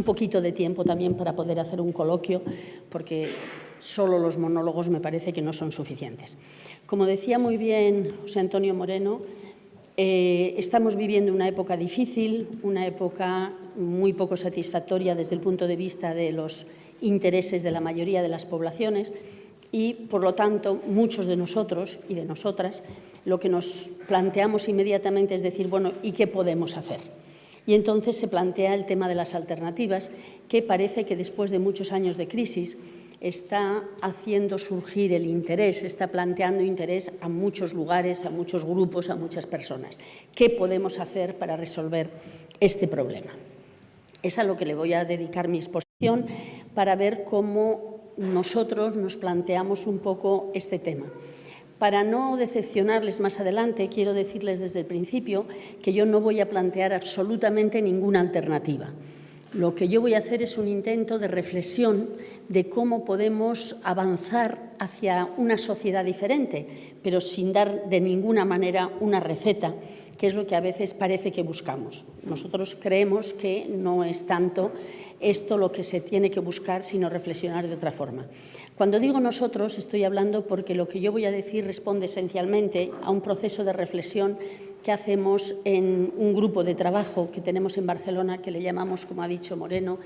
un poquito de tiempo también para poder hacer un coloquio, porque solo los monólogos me parece que no son suficientes. Como decía muy bien José Antonio Moreno, estamos viviendo una época difícil, una época muy poco satisfactoria desde el punto de vista de los intereses de la mayoría de las poblaciones y, por lo tanto, muchos de nosotros y de nosotras lo que nos planteamos inmediatamente es decir, bueno, ¿y qué podemos hacer? Y entonces se plantea el tema de las alternativas, que parece que después de muchos años de crisis está haciendo surgir el interés, está planteando interés a muchos lugares, a muchos grupos, a muchas personas. ¿Qué podemos hacer para resolver este problema? Es a lo que le voy a dedicar mi exposición para ver cómo nosotros nos planteamos un poco este tema. Para no decepcionarles más adelante, quiero decirles desde el principio que yo no voy a plantear absolutamente ninguna alternativa. Lo que yo voy a hacer es un intento de reflexión de cómo podemos avanzar hacia una sociedad diferente, pero sin dar de ninguna manera una receta, que es lo que a veces parece que buscamos. Nosotros creemos que no es tanto esto lo que se tiene que buscar, sino reflexionar de otra forma. Cuando digo nosotros, estoy hablando porque lo que yo voy a decir responde esencialmente a un proceso de reflexión que hacemos en un grupo de trabajo que tenemos en Barcelona, que le llamamos, como ha dicho Moreno,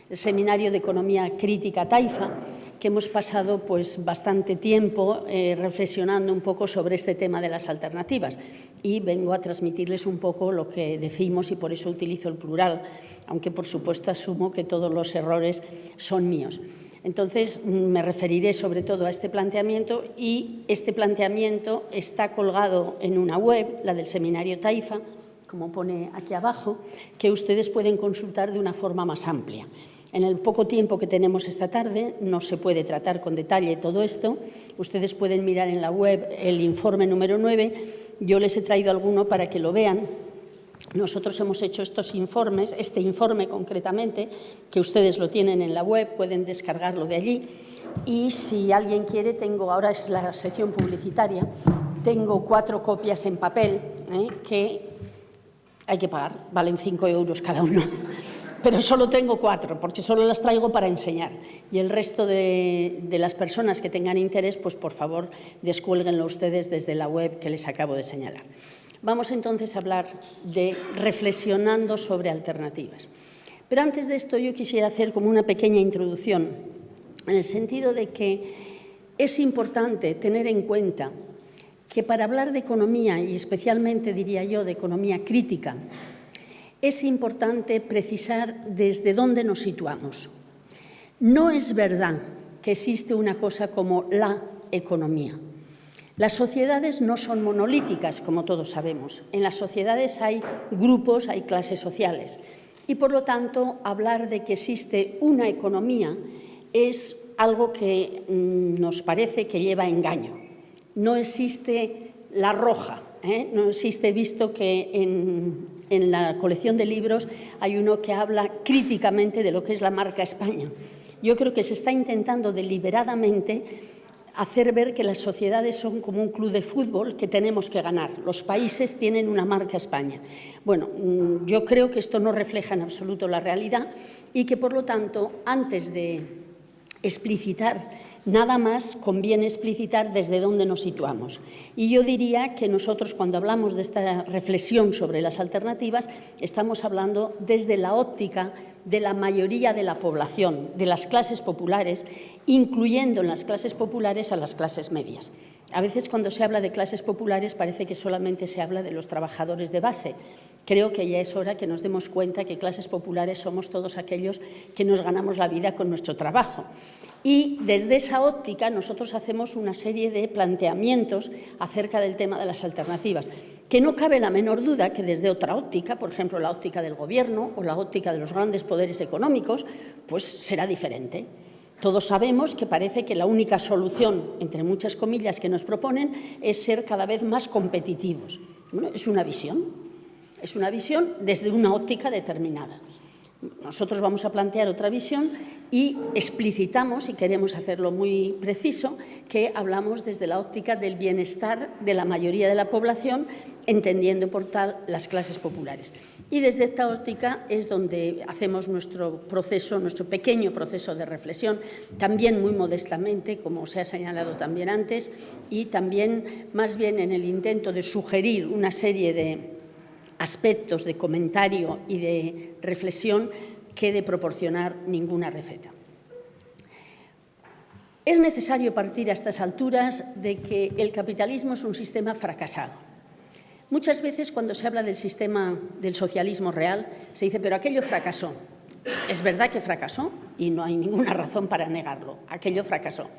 el Seminario de Economía Crítica Taifa, que hemos pasado pues, bastante tiempo reflexionando un poco sobre este tema de las alternativas. Y vengo a transmitirles un poco lo que decimos y por eso utilizo el plural, aunque por supuesto asumo que todos los errores son míos. Entonces, me referiré sobre todo a este planteamiento y este planteamiento está colgado en una web, la del Seminario Taifa, como pone aquí abajo, que ustedes pueden consultar de una forma más amplia. En el poco tiempo que tenemos esta tarde no se puede tratar con detalle todo esto. Ustedes pueden mirar en la web el informe número 9. Yo les he traído alguno para que lo vean. Nosotros hemos hecho estos informes, este informe concretamente, que ustedes lo tienen en la web, pueden descargarlo de allí. Y si alguien quiere, ahora es la sección publicitaria, tengo 4 copias en papel que hay que pagar, valen 5 euros cada uno. Pero solo tengo 4, porque solo las traigo para enseñar. Y el resto de las personas que tengan interés, pues por favor, descuélguenlo ustedes desde la web que les acabo de señalar. Vamos entonces a hablar de reflexionando sobre alternativas. Pero antes de esto yo quisiera hacer como una pequeña introducción, en el sentido de que es importante tener en cuenta que para hablar de economía, y especialmente diría yo de economía crítica, es importante precisar desde dónde nos situamos. No es verdad que existe una cosa como la economía. Las sociedades no son monolíticas, como todos sabemos. En las sociedades hay grupos, hay clases sociales. Y, por lo tanto, hablar de que existe una economía es algo que nos parece que lleva a engaño. No existe la roja, no existe, visto que en la colección de libros hay uno que habla críticamente de lo que es la marca España. Yo creo que se está intentando deliberadamente hacer ver que las sociedades son como un club de fútbol que tenemos que ganar. Los países tienen una marca España. Bueno, yo creo que esto no refleja en absoluto la realidad y que, por lo tanto, antes de explicitar nada más, conviene explicitar desde dónde nos situamos. Y yo diría que nosotros, cuando hablamos de esta reflexión sobre las alternativas, estamos hablando desde la óptica de la mayoría de la población, de las clases populares, incluyendo en las clases populares a las clases medias. A veces, cuando se habla de clases populares, parece que solamente se habla de los trabajadores de base. Creo que ya es hora que nos demos cuenta que clases populares somos todos aquellos que nos ganamos la vida con nuestro trabajo. Y desde esa óptica nosotros hacemos una serie de planteamientos acerca del tema de las alternativas, que no cabe la menor duda que desde otra óptica, por ejemplo, la óptica del Gobierno o la óptica de los grandes poderes económicos, pues será diferente. Todos sabemos que parece que la única solución, entre muchas comillas, que nos proponen es ser cada vez más competitivos. Bueno, es una visión desde una óptica determinada. Nosotros vamos a plantear otra visión, y explicitamos, y queremos hacerlo muy preciso, que hablamos desde la óptica del bienestar de la mayoría de la población, entendiendo por tal las clases populares. Y desde esta óptica es donde hacemos nuestro proceso, nuestro pequeño proceso de reflexión, también muy modestamente, como se ha señalado también antes, y también más bien en el intento de sugerir una serie de aspectos de comentario y de reflexión que de proporcionar ninguna receta. Es necesario partir a estas alturas de que el capitalismo es un sistema fracasado. Muchas veces cuando se habla del sistema del socialismo real se dice, pero aquello fracasó. Es verdad que fracasó y no hay ninguna razón para negarlo, aquello fracasó.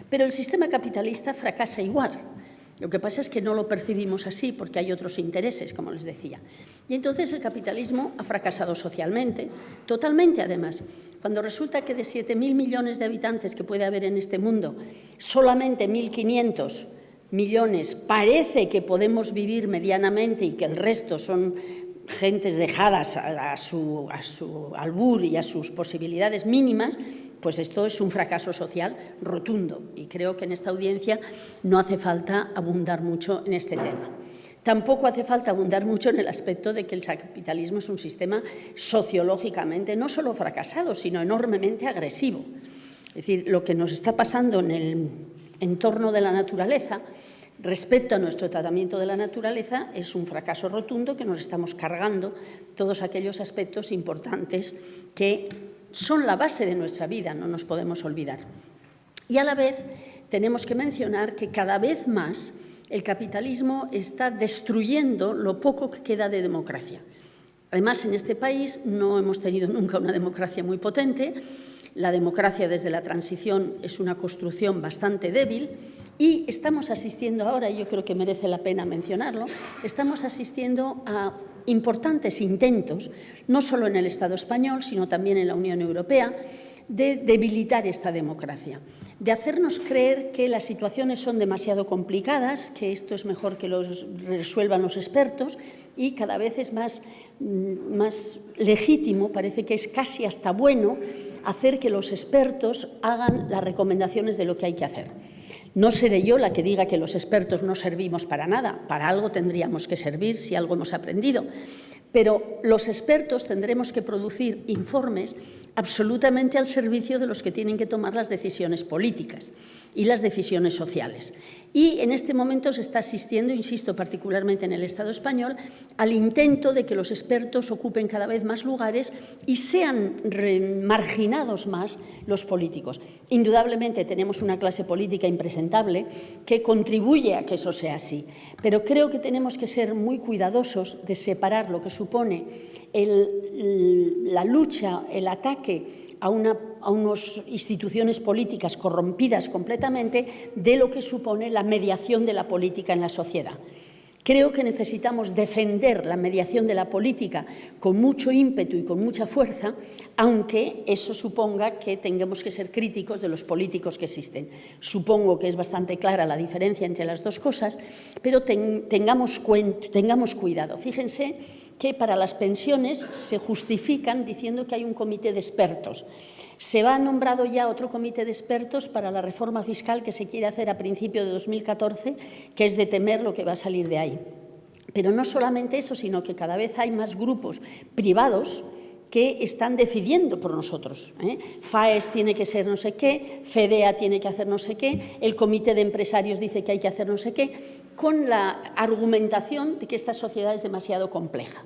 Pero el sistema capitalista fracasa igual. Lo que pasa es que no lo percibimos así porque hay otros intereses, como les decía. Y entonces el capitalismo ha fracasado socialmente, totalmente además. Cuando resulta que de 7.000 millones de habitantes que puede haber en este mundo, solamente 1.500 millones parece que podemos vivir medianamente y que el resto son gentes dejadas a su albur y a sus posibilidades mínimas, pues esto es un fracaso social rotundo y creo que en esta audiencia no hace falta abundar mucho en este tema. Tampoco hace falta abundar mucho en el aspecto de que el capitalismo es un sistema sociológicamente no solo fracasado, sino enormemente agresivo. Es decir, lo que nos está pasando en el entorno de la naturaleza respecto a nuestro tratamiento de la naturaleza es un fracaso rotundo que nos estamos cargando todos aquellos aspectos importantes que son la base de nuestra vida, no nos podemos olvidar. Y a la vez tenemos que mencionar que cada vez más el capitalismo está destruyendo lo poco que queda de democracia. Además, en este país no hemos tenido nunca una democracia muy potente. La democracia desde la transición es una construcción bastante débil y estamos asistiendo ahora, y yo creo que merece la pena mencionarlo, estamos asistiendo a importantes intentos, no solo en el Estado español, sino también en la Unión Europea, de debilitar esta democracia, de hacernos creer que las situaciones son demasiado complicadas, que esto es mejor que lo resuelvan los expertos y cada vez es más legítimo, parece que es casi hasta bueno, hacer que los expertos hagan las recomendaciones de lo que hay que hacer. No seré yo la que diga que los expertos no servimos para nada, para algo tendríamos que servir si algo hemos aprendido, pero los expertos tendremos que producir informes absolutamente al servicio de los que tienen que tomar las decisiones políticas y las decisiones sociales. Y en este momento se está asistiendo, insisto, particularmente en el Estado español, al intento de que los expertos ocupen cada vez más lugares y sean marginados más los políticos. Indudablemente tenemos una clase política impresentable que contribuye a que eso sea así, pero creo que tenemos que ser muy cuidadosos de separar lo que supone la lucha, el ataque a unas instituciones políticas corrompidas completamente de lo que supone la mediación de la política en la sociedad. Creo que necesitamos defender la mediación de la política con mucho ímpetu y con mucha fuerza, aunque eso suponga que tengamos que ser críticos de los políticos que existen. Supongo que es bastante clara la diferencia entre las dos cosas, pero tengamos cuidado. Fíjense que para las pensiones se justifican diciendo que hay un comité de expertos. Se ha nombrado ya otro comité de expertos para la reforma fiscal que se quiere hacer a principios de 2014, que es de temer lo que va a salir de ahí. Pero no solamente eso, sino que cada vez hay más grupos privados que están decidiendo por nosotros. FAES tiene que ser no sé qué, FEDEA tiene que hacer no sé qué, el comité de empresarios dice que hay que hacer no sé qué, con la argumentación de que esta sociedad es demasiado compleja.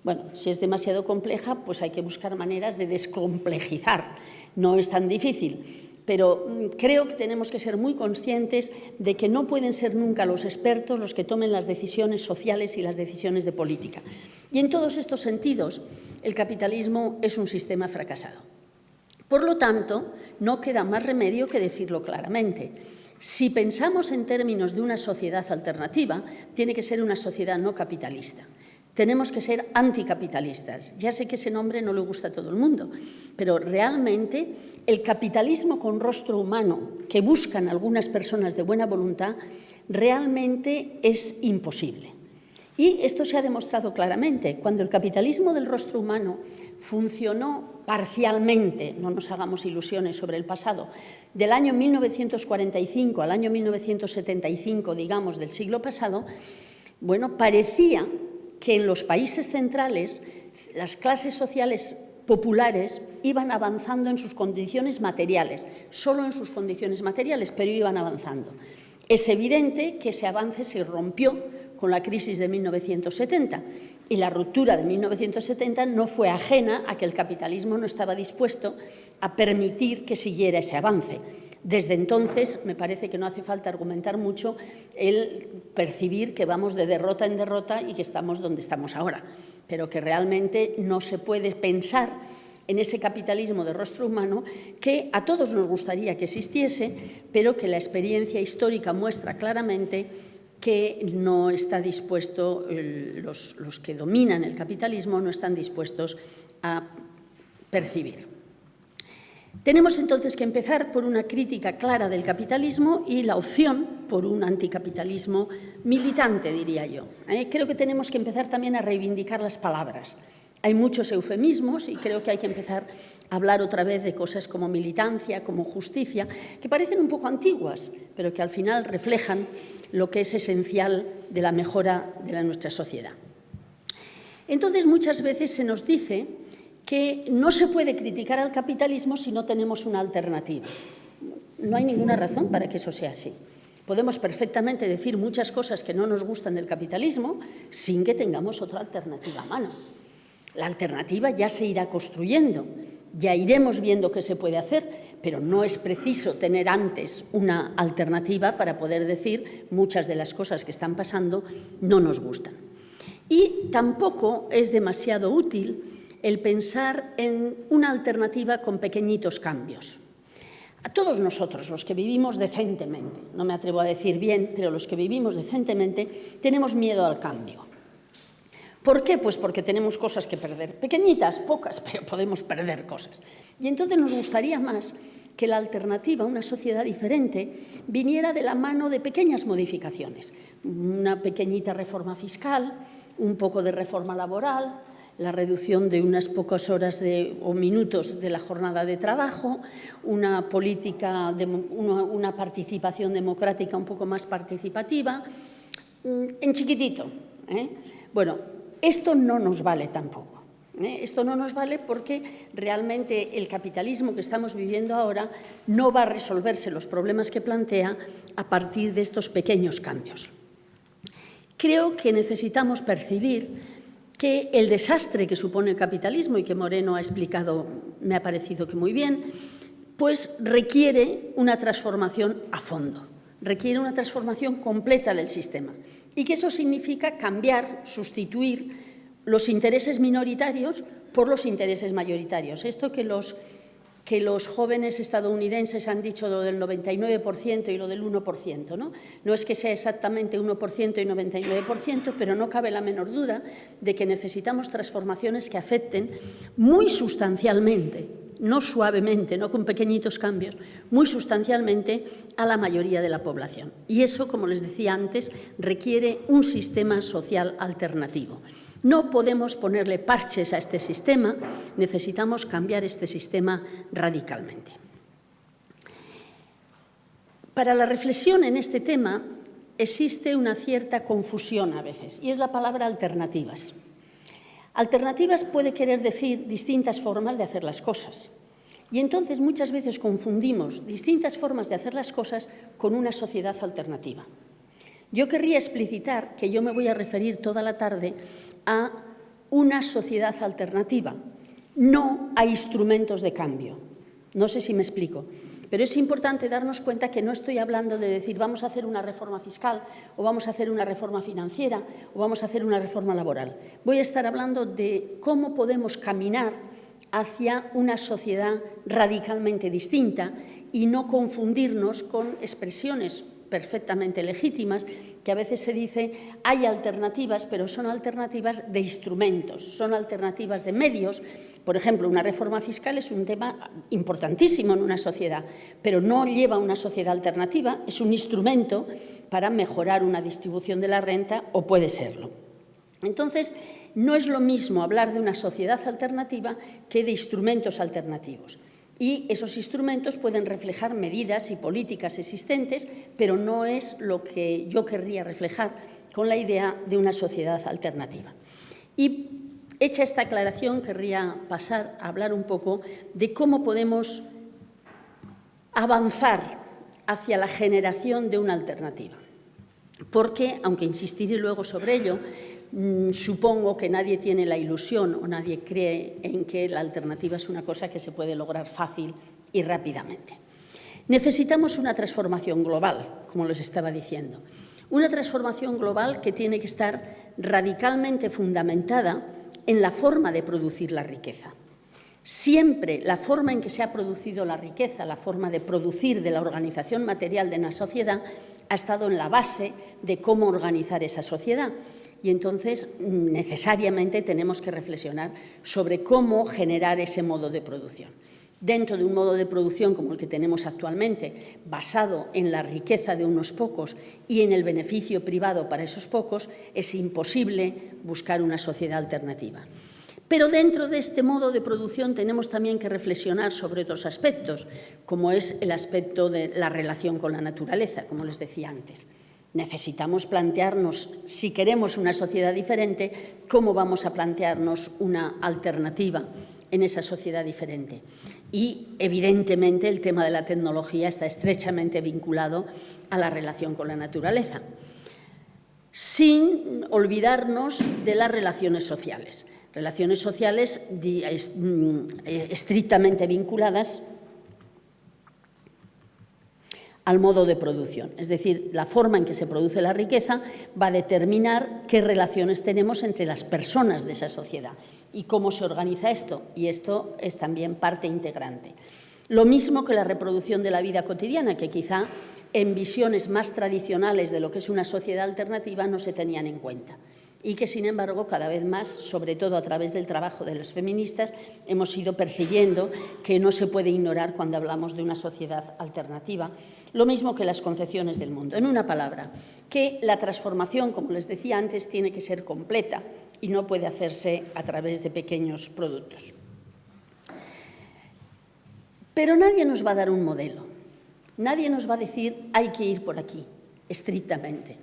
Bueno, si es demasiado compleja, pues hay que buscar maneras de descomplejizar. No es tan difícil, pero creo que tenemos que ser muy conscientes de que no pueden ser nunca los expertos los que tomen las decisiones sociales y las decisiones de política. Y en todos estos sentidos, el capitalismo es un sistema fracasado. Por lo tanto, no queda más remedio que decirlo claramente. Si pensamos en términos de una sociedad alternativa, tiene que ser una sociedad no capitalista. Tenemos que ser anticapitalistas. Ya sé que ese nombre no le gusta a todo el mundo, pero realmente el capitalismo con rostro humano que buscan algunas personas de buena voluntad realmente es imposible. Y esto se ha demostrado claramente. Cuando el capitalismo del rostro humano funcionó parcialmente, no nos hagamos ilusiones sobre el pasado, del año 1945 al año 1975, digamos, del siglo pasado, bueno, parecía que en los países centrales las clases sociales populares iban avanzando en sus condiciones materiales, solo en sus condiciones materiales, pero iban avanzando. Es evidente que ese avance se rompió con la crisis de 1970 y la ruptura de 1970 no fue ajena a que el capitalismo no estaba dispuesto a permitir que siguiera ese avance. Desde entonces, me parece que no hace falta argumentar mucho el percibir que vamos de derrota en derrota y que estamos donde estamos ahora, pero que realmente no se puede pensar en ese capitalismo de rostro humano que a todos nos gustaría que existiese, pero que la experiencia histórica muestra claramente que no está dispuesto, los que dominan el capitalismo no están dispuestos a percibir. Tenemos entonces que empezar por una crítica clara del capitalismo y la opción por un anticapitalismo militante, diría yo. Creo que tenemos que empezar también a reivindicar las palabras. Hay muchos eufemismos y creo que hay que empezar a hablar otra vez de cosas como militancia, como justicia, que parecen un poco antiguas, pero que al final reflejan lo que es esencial de la mejora de nuestra sociedad. Entonces, muchas veces se nos dice que no se puede criticar al capitalismo si no tenemos una alternativa. No hay ninguna razón para que eso sea así. Podemos perfectamente decir muchas cosas que no nos gustan del capitalismo sin que tengamos otra alternativa a mano. La alternativa ya se irá construyendo, ya iremos viendo qué se puede hacer, pero no es preciso tener antes una alternativa para poder decir muchas de las cosas que están pasando no nos gustan. Y tampoco es demasiado útil el pensar en una alternativa con pequeñitos cambios. A todos nosotros, los que vivimos decentemente, no me atrevo a decir bien, pero los que vivimos decentemente, tenemos miedo al cambio. ¿Por qué? Pues porque tenemos cosas que perder, pequeñitas, pocas, pero podemos perder cosas. Y entonces nos gustaría más que la alternativa, una sociedad diferente, viniera de la mano de pequeñas modificaciones. Una pequeñita reforma fiscal, un poco de reforma laboral, la reducción de unas pocas horas o minutos de la jornada de trabajo, una política, una participación democrática un poco más participativa, en chiquitito. Bueno, esto no nos vale tampoco. Esto no nos vale porque realmente el capitalismo que estamos viviendo ahora no va a resolverse los problemas que plantea a partir de estos pequeños cambios. Creo que necesitamos percibir que el desastre que supone el capitalismo y que Moreno ha explicado, me ha parecido que muy bien, pues requiere una transformación a fondo, requiere una transformación completa del sistema y que eso significa cambiar, sustituir los intereses minoritarios por los intereses mayoritarios. Esto que los jóvenes estadounidenses han dicho lo del 99% y lo del 1%, ¿no? No es que sea exactamente 1% y 99%, pero no cabe la menor duda de que necesitamos transformaciones que afecten muy sustancialmente, no suavemente, no con pequeñitos cambios, muy sustancialmente a la mayoría de la población. Y eso, como les decía antes, requiere un sistema social alternativo. No podemos ponerle parches a este sistema, necesitamos cambiar este sistema radicalmente. Para la reflexión en este tema existe una cierta confusión a veces, y es la palabra alternativas. Alternativas puede querer decir distintas formas de hacer las cosas. Y entonces muchas veces confundimos distintas formas de hacer las cosas con una sociedad alternativa. Yo querría explicitar que yo me voy a referir toda la tarde a una sociedad alternativa, no a instrumentos de cambio. No sé si me explico, pero es importante darnos cuenta que no estoy hablando de decir vamos a hacer una reforma fiscal o vamos a hacer una reforma financiera o vamos a hacer una reforma laboral. Voy a estar hablando de cómo podemos caminar hacia una sociedad radicalmente distinta y no confundirnos con expresiones perfectamente legítimas, que a veces se dice hay alternativas, pero son alternativas de instrumentos, son alternativas de medios. Por ejemplo, una reforma fiscal es un tema importantísimo en una sociedad, pero no lleva a una sociedad alternativa, es un instrumento para mejorar una distribución de la renta o puede serlo. Entonces, No es lo mismo hablar de una sociedad alternativa que de instrumentos alternativos. Y esos instrumentos pueden reflejar medidas y políticas existentes, pero no es lo que yo querría reflejar con la idea de una sociedad alternativa. Y hecha esta aclaración, querría pasar a hablar un poco de cómo podemos avanzar hacia la generación de una alternativa. Porque, aunque insistiré luego sobre ello, supongo que nadie tiene la ilusión o nadie cree en que la alternativa es una cosa que se puede lograr fácil y rápidamente. Necesitamos una transformación global, como les estaba diciendo. Una transformación global que tiene que estar radicalmente fundamentada en la forma de producir la riqueza. Siempre la forma en que se ha producido la riqueza, la forma de producir de la organización material de una sociedad, ha estado en la base de cómo organizar esa sociedad. Y entonces, necesariamente, tenemos que reflexionar sobre cómo generar ese modo de producción. Dentro de un modo de producción como el que tenemos actualmente, basado en la riqueza de unos pocos y en el beneficio privado para esos pocos, es imposible buscar una sociedad alternativa. Pero dentro de este modo de producción tenemos también que reflexionar sobre otros aspectos, como es el aspecto de la relación con la naturaleza, como les decía antes. Necesitamos plantearnos, si queremos una sociedad diferente, cómo vamos a plantearnos una alternativa en esa sociedad diferente. Y, evidentemente, el tema de la tecnología está estrechamente vinculado a la relación con la naturaleza, sin olvidarnos de las relaciones sociales estrictamente vinculadas al modo de producción. Es decir, la forma en que se produce la riqueza va a determinar qué relaciones tenemos entre las personas de esa sociedad y cómo se organiza esto. Y esto es también parte integrante. Lo mismo que la reproducción de la vida cotidiana, que quizá en visiones más tradicionales de lo que es una sociedad alternativa no se tenían en cuenta. Y que, sin embargo, cada vez más, sobre todo a través del trabajo de las feministas, hemos ido percibiendo que no se puede ignorar cuando hablamos de una sociedad alternativa, lo mismo que las concepciones del mundo. En una palabra, que la transformación, como les decía antes, tiene que ser completa y no puede hacerse a través de pequeños productos. Pero nadie nos va a dar un modelo, nadie nos va a decir hay que ir por aquí, estrictamente.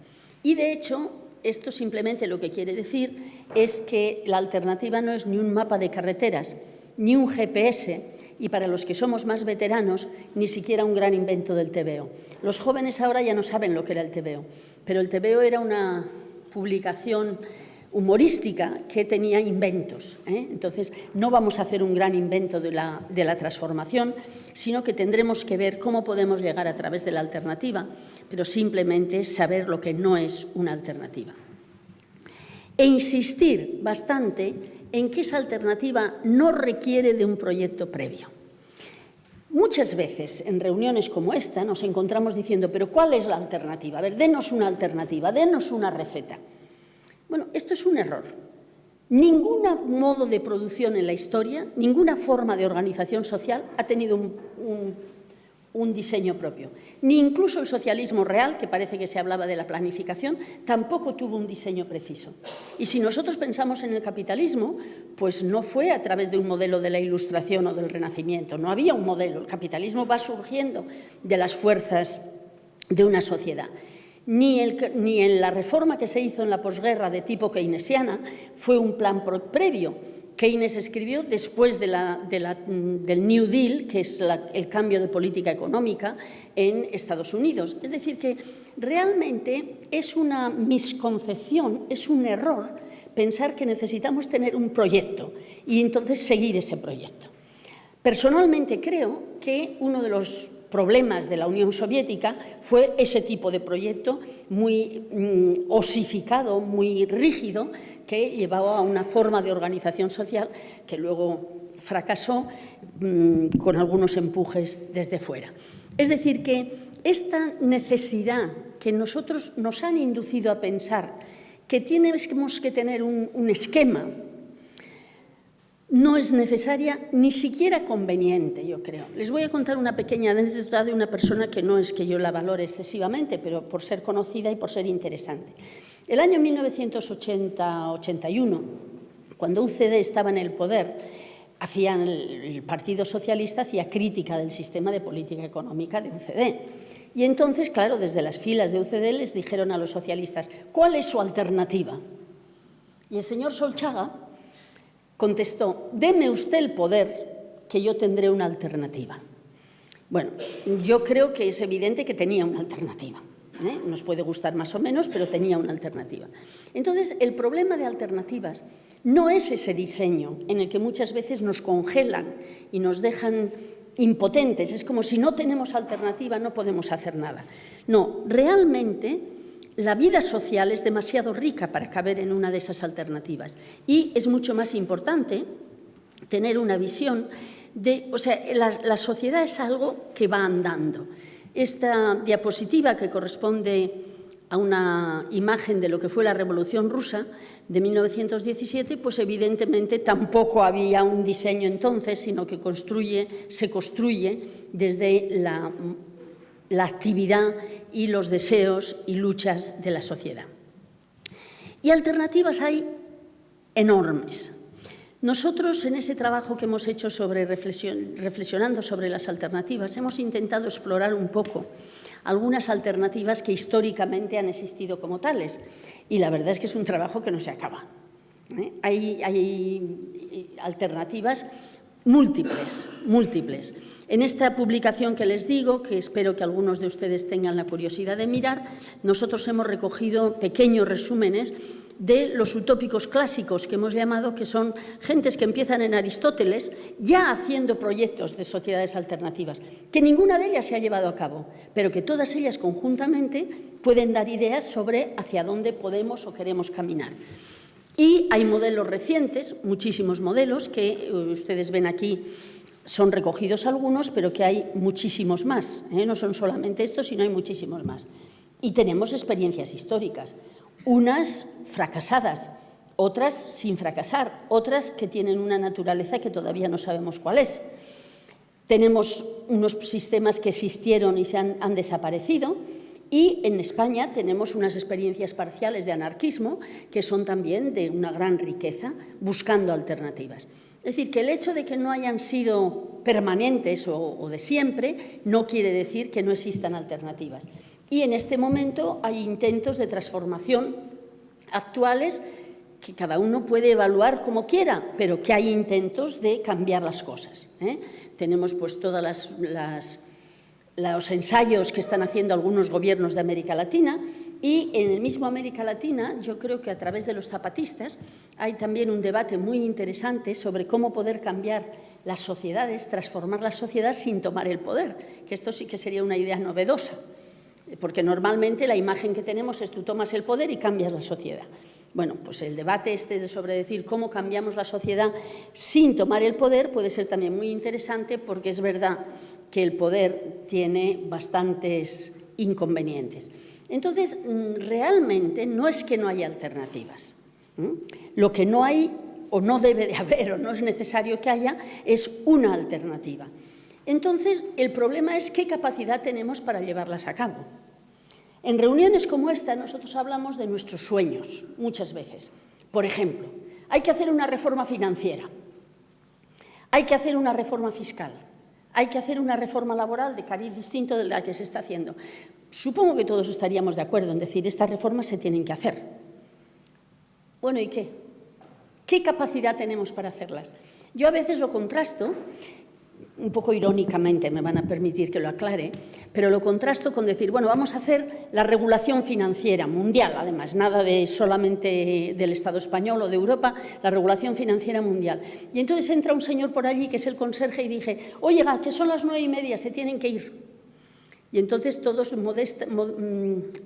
Y, de hecho, esto simplemente lo que quiere decir es que la alternativa no es ni un mapa de carreteras, ni un GPS, y para los que somos más veteranos, ni siquiera un gran invento del TVO. Los jóvenes ahora ya no saben lo que era el TVO, pero el TVO era una publicación humorística que tenía inventos. Entonces, no vamos a hacer un gran invento de la transformación, sino que tendremos que ver cómo podemos llegar a través de la alternativa, pero simplemente saber lo que no es una alternativa. E insistir bastante en que esa alternativa no requiere de un proyecto previo. Muchas veces en reuniones como esta nos encontramos diciendo «¿pero cuál es la alternativa? A ver, denos una alternativa, denos una receta». Bueno, esto es un error. Ningún modo de producción en la historia, ninguna forma de organización social ha tenido un diseño propio. Ni incluso el socialismo real, que parece que se hablaba de la planificación, tampoco tuvo un diseño preciso. Y si nosotros pensamos en el capitalismo, pues no fue a través de un modelo de la Ilustración o del Renacimiento. No había un modelo. El capitalismo va surgiendo de las fuerzas de una sociedad. Ni en la reforma que se hizo en la posguerra de tipo keynesiana fue un plan previo. Keynes escribió después del New Deal, que es el cambio de política económica en Estados Unidos. Es decir, que realmente es una misconcepción, es un error pensar que necesitamos tener un proyecto y entonces seguir ese proyecto. Personalmente creo que uno de los problemas de la Unión Soviética fue ese tipo de proyecto muy osificado, muy rígido, que llevaba a una forma de organización social que luego fracasó con algunos empujes desde fuera. Es decir, que esta necesidad que nosotros nos han inducido a pensar que tenemos que tener un esquema no es necesaria, ni siquiera conveniente, yo creo. Les voy a contar una pequeña anécdota de una persona que no es que yo la valore excesivamente, pero por ser conocida y por ser interesante. El año 1980-81, Cuando UCD estaba en el poder, el Partido Socialista hacía crítica del sistema de política económica de UCD. Y entonces, claro, desde las filas de UCD les dijeron a los socialistas, ¿cuál es su alternativa? Y el señor Solchaga contestó, deme usted el poder, que yo tendré una alternativa. Bueno, yo creo que es evidente que tenía una alternativa. Nos puede gustar más o menos, pero tenía una alternativa. Entonces, el problema de alternativas no es ese diseño en el que muchas veces nos congelan y nos dejan impotentes. Es como si no tenemos alternativa, no podemos hacer nada. No, realmente la vida social es demasiado rica para caber en una de esas alternativas y es mucho más importante tener una visión de, o sea, la sociedad es algo que va andando. Esta diapositiva, que corresponde a una imagen de lo que fue la Revolución Rusa de 1917, pues evidentemente tampoco había un diseño entonces, sino que se construye desde la actividad y los deseos y luchas de la sociedad. Y alternativas hay enormes. Nosotros, en ese trabajo que hemos hecho reflexionando sobre las alternativas, hemos intentado explorar un poco algunas alternativas que históricamente han existido como tales. Y la verdad es que es un trabajo que no se acaba. Hay alternativas múltiples. En esta publicación que les digo, que espero que algunos de ustedes tengan la curiosidad de mirar, nosotros hemos recogido pequeños resúmenes de los utópicos clásicos que hemos llamado, que son gentes que empiezan en Aristóteles ya haciendo proyectos de sociedades alternativas, que ninguna de ellas se ha llevado a cabo, pero que todas ellas conjuntamente pueden dar ideas sobre hacia dónde podemos o queremos caminar. Y hay modelos recientes, muchísimos modelos, que ustedes ven aquí, son recogidos algunos, pero que hay muchísimos más. No son solamente estos, sino hay muchísimos más. Y tenemos experiencias históricas, unas fracasadas, otras sin fracasar, otras que tienen una naturaleza que todavía no sabemos cuál es. Tenemos unos sistemas que existieron y han desaparecido, y en España tenemos unas experiencias parciales de anarquismo que son también de una gran riqueza, buscando alternativas. Es decir, que el hecho de que no hayan sido permanentes o de siempre no quiere decir que no existan alternativas. Y en este momento hay intentos de transformación actuales que cada uno puede evaluar como quiera, pero que hay intentos de cambiar las cosas. Tenemos pues todas los ensayos que están haciendo algunos gobiernos de América Latina, y en el mismo América Latina yo creo que a través de los zapatistas hay también un debate muy interesante sobre cómo poder cambiar las sociedades, transformar la sociedad sin tomar el poder, que esto sí que sería una idea novedosa, porque normalmente la imagen que tenemos es tú tomas el poder y cambias la sociedad. Bueno, pues el debate sobre decir cómo cambiamos la sociedad sin tomar el poder puede ser también muy interesante, porque es verdad que el poder tiene bastantes inconvenientes. Entonces, realmente no es que no haya alternativas. Lo que no hay, o no debe de haber, o no es necesario que haya, es una alternativa. Entonces, el problema es qué capacidad tenemos para llevarlas a cabo. En reuniones como esta, nosotros hablamos de nuestros sueños, muchas veces. Por ejemplo, hay que hacer una reforma financiera, hay que hacer una reforma fiscal, hay que hacer una reforma laboral de cariz distinto de la que se está haciendo. Supongo que todos estaríamos de acuerdo en decir estas reformas se tienen que hacer. Bueno, ¿y qué? ¿Qué capacidad tenemos para hacerlas? Yo a veces lo contrasto, un poco irónicamente, me van a permitir que lo aclare, pero lo contrasto con decir, bueno, vamos a hacer la regulación financiera mundial, además, nada de solamente del Estado español o de Europa, la regulación financiera mundial. Y entonces entra un señor por allí, que es el conserje, y dije, oiga, que son las 9:30, se tienen que ir. Y entonces todos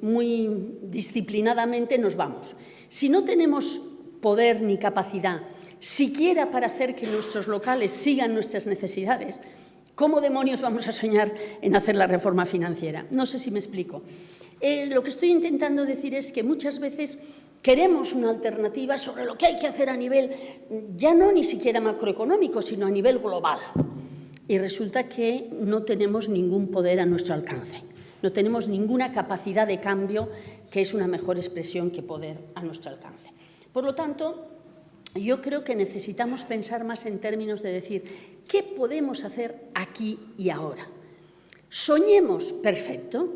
muy disciplinadamente nos vamos. Si no tenemos poder ni capacidad siquiera para hacer que nuestros locales sigan nuestras necesidades, ¿cómo demonios vamos a soñar en hacer la reforma financiera? No sé si me explico. Lo que estoy intentando decir es que muchas veces queremos una alternativa sobre lo que hay que hacer a nivel, ya no ni siquiera macroeconómico, sino a nivel global. Y resulta que no tenemos ningún poder a nuestro alcance. No tenemos ninguna capacidad de cambio, que es una mejor expresión que poder a nuestro alcance. Por lo tanto, yo creo que necesitamos pensar más en términos de decir, ¿qué podemos hacer aquí y ahora? Soñemos, perfecto,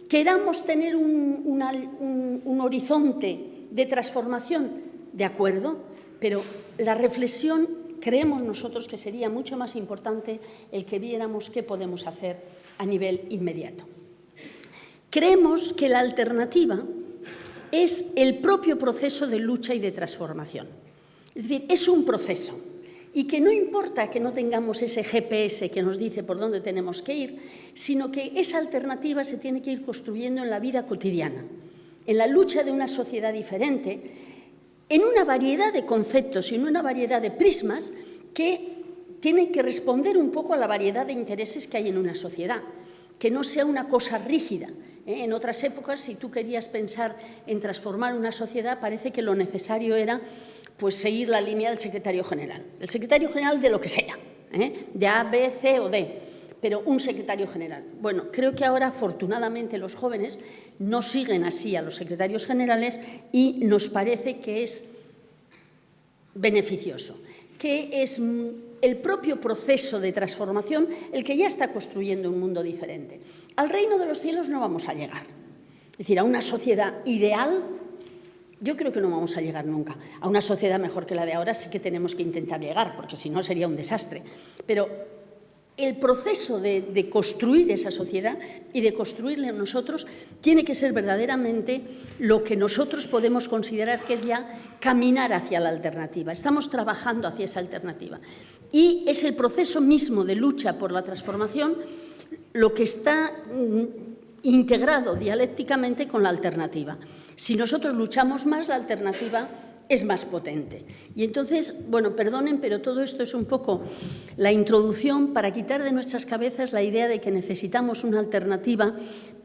queramos tener un horizonte de transformación, de acuerdo, pero la reflexión creemos nosotros que sería mucho más importante el que viéramos qué podemos hacer a nivel inmediato. Creemos que la alternativa es el propio proceso de lucha y de transformación. Es decir, es un proceso y que no importa que no tengamos ese GPS que nos dice por dónde tenemos que ir, sino que esa alternativa se tiene que ir construyendo en la vida cotidiana, en la lucha de una sociedad diferente, en una variedad de conceptos y en una variedad de prismas que tienen que responder un poco a la variedad de intereses que hay en una sociedad, que no sea una cosa rígida. En otras épocas, si tú querías pensar en transformar una sociedad, parece que lo necesario era pues, seguir la línea del secretario general. El secretario general de lo que sea, de A, B, C o D, pero un secretario general. Bueno, creo que ahora, afortunadamente, los jóvenes no siguen así a los secretarios generales y nos parece que es beneficioso, que es el propio proceso de transformación el que ya está construyendo un mundo diferente. Al reino de los cielos no vamos a llegar. Es decir, a una sociedad ideal, yo creo que no vamos a llegar nunca. A una sociedad mejor que la de ahora sí que tenemos que intentar llegar, porque si no sería un desastre. Pero el proceso de construir esa sociedad y de construirla en nosotros tiene que ser verdaderamente lo que nosotros podemos considerar que es ya caminar hacia la alternativa. Estamos trabajando hacia esa alternativa. Y es el proceso mismo de lucha por la transformación lo que está integrado dialécticamente con la alternativa. Si nosotros luchamos más, la alternativa es más potente. Y entonces, bueno, perdonen, pero todo esto es un poco la introducción para quitar de nuestras cabezas la idea de que necesitamos una alternativa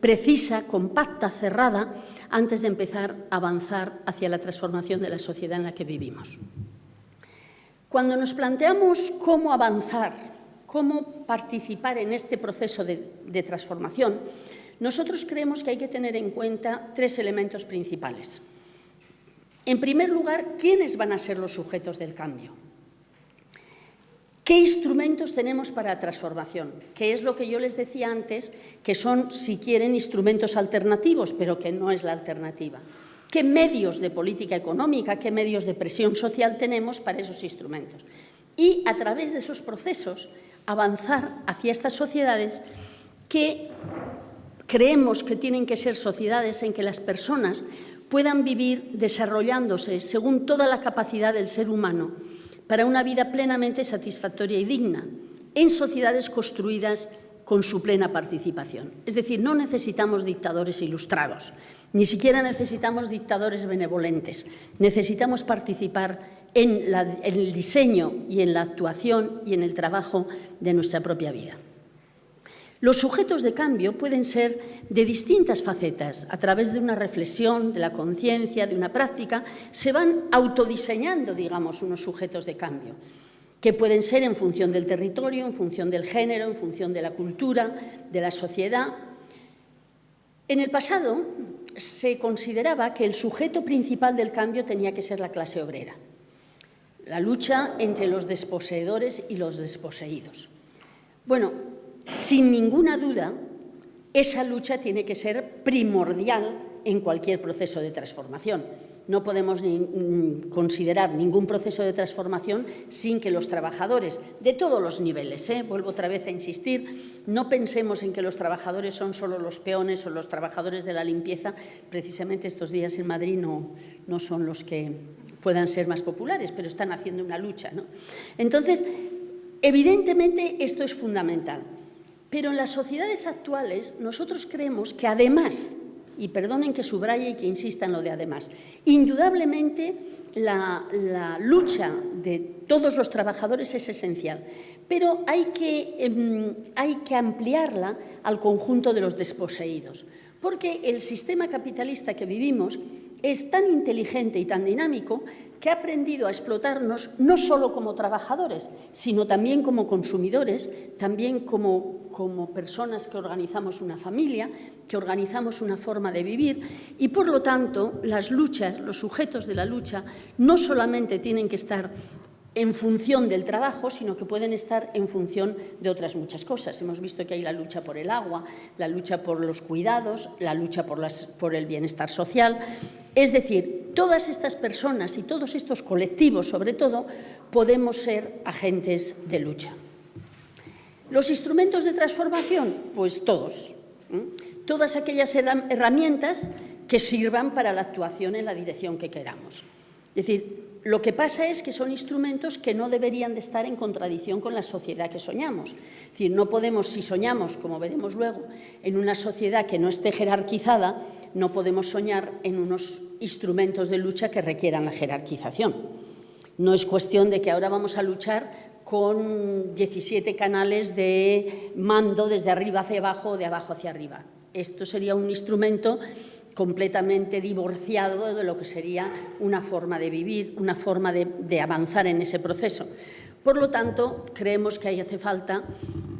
precisa, compacta, cerrada, antes de empezar a avanzar hacia la transformación de la sociedad en la que vivimos. Cuando nos planteamos cómo avanzar, cómo participar en este proceso de transformación, nosotros creemos que hay que tener en cuenta tres elementos principales. En primer lugar, ¿quiénes van a ser los sujetos del cambio? ¿Qué instrumentos tenemos para la transformación? Que es lo que yo les decía antes, que son, si quieren, instrumentos alternativos, pero que no es la alternativa. ¿Qué medios de política económica, qué medios de presión social tenemos para esos instrumentos? Y, a través de esos procesos, avanzar hacia estas sociedades que creemos que tienen que ser sociedades en que las personas puedan vivir desarrollándose según toda la capacidad del ser humano para una vida plenamente satisfactoria y digna, en sociedades construidas con su plena participación. Es decir, no necesitamos dictadores ilustrados, ni siquiera necesitamos dictadores benevolentes. Necesitamos participar en el diseño y en la actuación y en el trabajo de nuestra propia vida. Los sujetos de cambio pueden ser de distintas facetas. A través de una reflexión, de la conciencia, de una práctica, se van autodiseñando, digamos, unos sujetos de cambio, que pueden ser en función del territorio, en función del género, en función de la cultura, de la sociedad. En el pasado se consideraba que el sujeto principal del cambio tenía que ser la clase obrera, la lucha entre los desposeedores y los desposeídos. Bueno, sin ninguna duda, esa lucha tiene que ser primordial en cualquier proceso de transformación. No podemos considerar ningún proceso de transformación sin que los trabajadores, de todos los niveles, vuelvo otra vez a insistir, no pensemos en que los trabajadores son solo los peones o los trabajadores de la limpieza. Precisamente estos días en Madrid no son los que puedan ser más populares, pero están haciendo una lucha, ¿no? Entonces, evidentemente, esto es fundamental. Pero en las sociedades actuales nosotros creemos que además, y perdonen que subraye y que insista en lo de además, indudablemente la lucha de todos los trabajadores es esencial, pero hay que ampliarla al conjunto de los desposeídos, porque el sistema capitalista que vivimos es tan inteligente y tan dinámico que ha aprendido a explotarnos no solo como trabajadores, sino también como consumidores, también como personas que organizamos una familia, que organizamos una forma de vivir y, por lo tanto, las luchas, los sujetos de la lucha, no solamente tienen que estar en función del trabajo, sino que pueden estar en función de otras muchas cosas. Hemos visto que hay la lucha por el agua, la lucha por los cuidados, la lucha por el bienestar social. Es decir, todas estas personas y todos estos colectivos, sobre todo, podemos ser agentes de lucha. ¿Los instrumentos de transformación? Pues todos. Todas aquellas herramientas que sirvan para la actuación en la dirección que queramos. Es decir, lo que pasa es que son instrumentos que no deberían de estar en contradicción con la sociedad que soñamos. Es decir, no podemos, si soñamos, como veremos luego, en una sociedad que no esté jerarquizada, no podemos soñar en unos instrumentos de lucha que requieran la jerarquización. No es cuestión de que ahora vamos a luchar con 17 canales de mando desde arriba hacia abajo o de abajo hacia arriba. Esto sería un instrumento completamente divorciado de lo que sería una forma de vivir, una forma de avanzar en ese proceso. Por lo tanto, creemos que ahí hace falta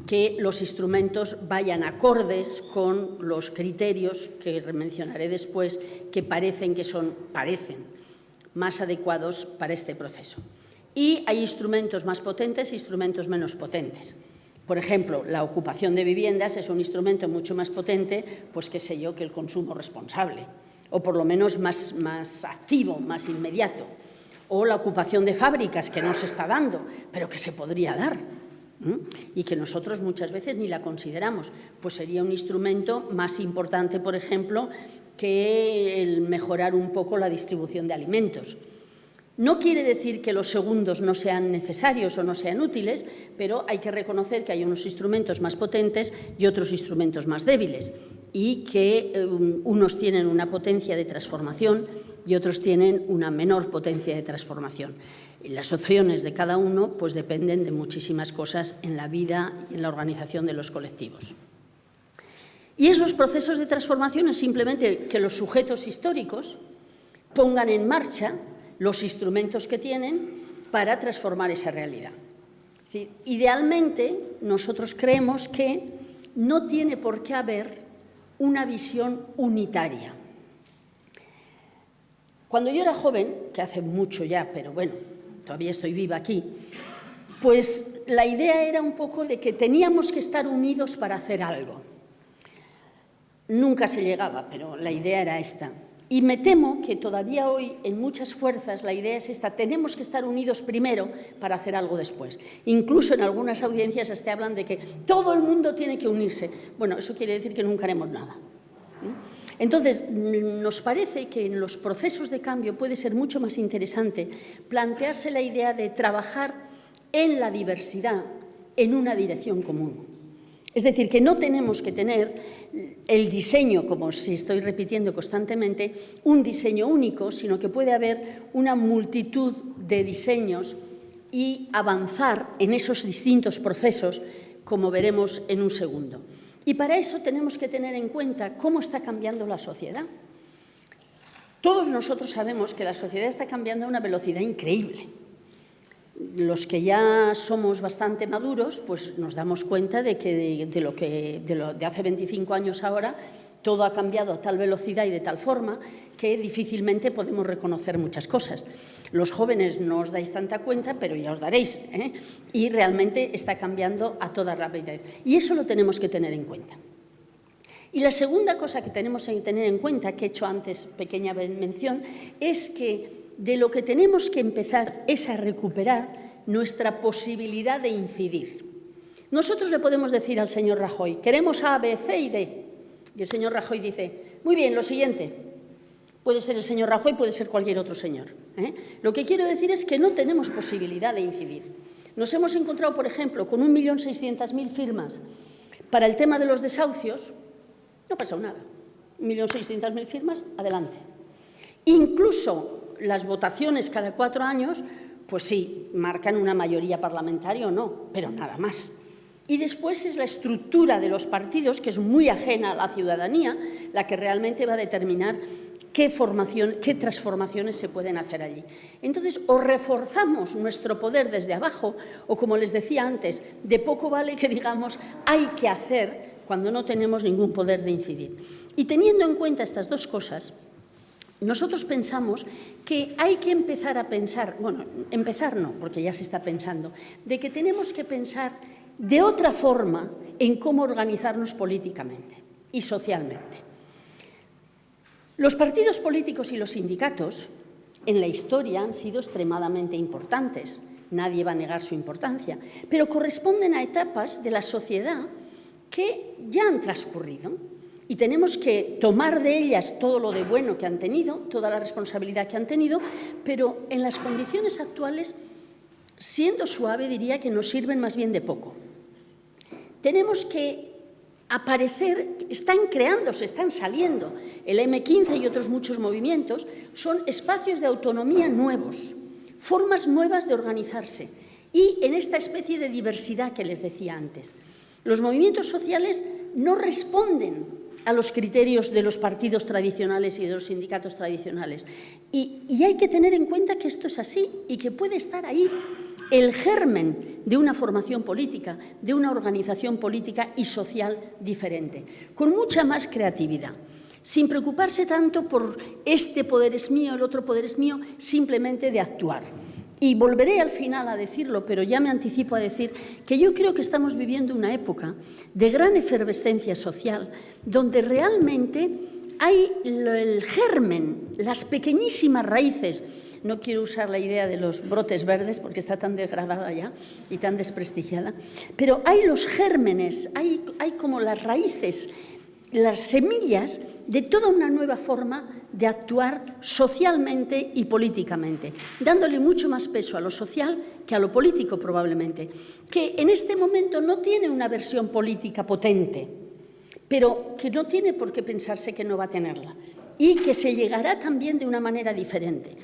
que los instrumentos vayan acordes con los criterios que mencionaré después, que parecen más adecuados para este proceso. Y hay instrumentos más potentes e instrumentos menos potentes. Por ejemplo, la ocupación de viviendas es un instrumento mucho más potente, pues qué sé yo, que el consumo responsable, o por lo menos más activo, más inmediato. O la ocupación de fábricas, que no se está dando, pero que se podría dar, y que nosotros muchas veces ni la consideramos. Pues sería un instrumento más importante, por ejemplo, que el mejorar un poco la distribución de alimentos. No quiere decir que los segundos no sean necesarios o no sean útiles, pero hay que reconocer que hay unos instrumentos más potentes y otros instrumentos más débiles y que unos tienen una potencia de transformación y otros tienen una menor potencia de transformación. Y las opciones de cada uno pues dependen de muchísimas cosas en la vida y en la organización de los colectivos. Y es los procesos de transformación es simplemente que los sujetos históricos pongan en marcha los instrumentos que tienen para transformar esa realidad. Es decir, idealmente, nosotros creemos que no tiene por qué haber una visión unitaria. Cuando yo era joven, que hace mucho ya, pero bueno, todavía estoy viva aquí, pues la idea era un poco de que teníamos que estar unidos para hacer algo. Nunca se llegaba, pero la idea era esta. Y me temo que todavía hoy, en muchas fuerzas, la idea es esta: tenemos que estar unidos primero para hacer algo después. Incluso en algunas audiencias hasta hablan de que todo el mundo tiene que unirse. Bueno, eso quiere decir que nunca haremos nada. Entonces, nos parece que en los procesos de cambio puede ser mucho más interesante plantearse la idea de trabajar en la diversidad, en una dirección común. Es decir, que no tenemos que tener el diseño, como si estoy repitiendo constantemente, un diseño único, sino que puede haber una multitud de diseños y avanzar en esos distintos procesos, como veremos en un segundo. Y para eso tenemos que tener en cuenta cómo está cambiando la sociedad. Todos nosotros sabemos que la sociedad está cambiando a una velocidad increíble. Los que ya somos bastante maduros, pues nos damos cuenta de que de hace 25 años ahora, todo ha cambiado a tal velocidad y de tal forma que difícilmente podemos reconocer muchas cosas. Los jóvenes no os dais tanta cuenta, pero ya os daréis, y realmente está cambiando a toda rapidez. Y eso lo tenemos que tener en cuenta. Y la segunda cosa que tenemos que tener en cuenta, que he hecho antes pequeña mención, es que de lo que tenemos que empezar es a recuperar nuestra posibilidad de incidir. Nosotros le podemos decir al señor Rajoy: queremos A, B, C y D. Y el señor Rajoy dice: muy bien, lo siguiente. Puede ser el señor Rajoy, puede ser cualquier otro señor. Lo que quiero decir es que no tenemos posibilidad de incidir. Nos hemos encontrado, por ejemplo, con 1.600.000 firmas para el tema de los desahucios. No ha pasado nada. 1.600.000 firmas, adelante. Incluso las votaciones cada 4 años, pues sí, marcan una mayoría parlamentaria o no, pero nada más. Y después es la estructura de los partidos, que es muy ajena a la ciudadanía, la que realmente va a determinar qué transformaciones se pueden hacer allí. Entonces, o reforzamos nuestro poder desde abajo, o como les decía antes, de poco vale que digamos hay que hacer cuando no tenemos ningún poder de incidir. Y teniendo en cuenta estas dos cosas, nosotros pensamos que hay que empezar a pensar, bueno, empezar no, porque ya se está pensando, de que tenemos que pensar de otra forma en cómo organizarnos políticamente y socialmente. Los partidos políticos y los sindicatos en la historia han sido extremadamente importantes, nadie va a negar su importancia, pero corresponden a etapas de la sociedad que ya han transcurrido y tenemos que tomar de ellas todo lo de bueno que han tenido, toda la responsabilidad que han tenido, pero en las condiciones actuales, siendo suave, diría que nos sirven más bien de poco. Tenemos que aparecer, están creándose, están saliendo. El M15 y otros muchos movimientos son espacios de autonomía nuevos, formas nuevas de organizarse y en esta especie de diversidad que les decía antes. Los movimientos sociales no responden a los criterios de los partidos tradicionales y de los sindicatos tradicionales. Y hay que tener en cuenta que esto es así y que puede estar ahí el germen de una formación política, de una organización política y social diferente, con mucha más creatividad, sin preocuparse tanto por este poder es mío, el otro poder es mío, simplemente de actuar. Y volveré al final a decirlo, pero ya me anticipo a decir que yo creo que estamos viviendo una época de gran efervescencia social, donde realmente hay el germen, las pequeñísimas raíces. No quiero usar la idea de los brotes verdes porque está tan degradada ya y tan desprestigiada, pero hay los gérmenes, hay como las raíces, las semillas de toda una nueva forma de actuar socialmente y políticamente, dándole mucho más peso a lo social que a lo político probablemente, que en este momento no tiene una versión política potente, pero que no tiene por qué pensarse que no va a tenerla y que se llegará también de una manera diferente.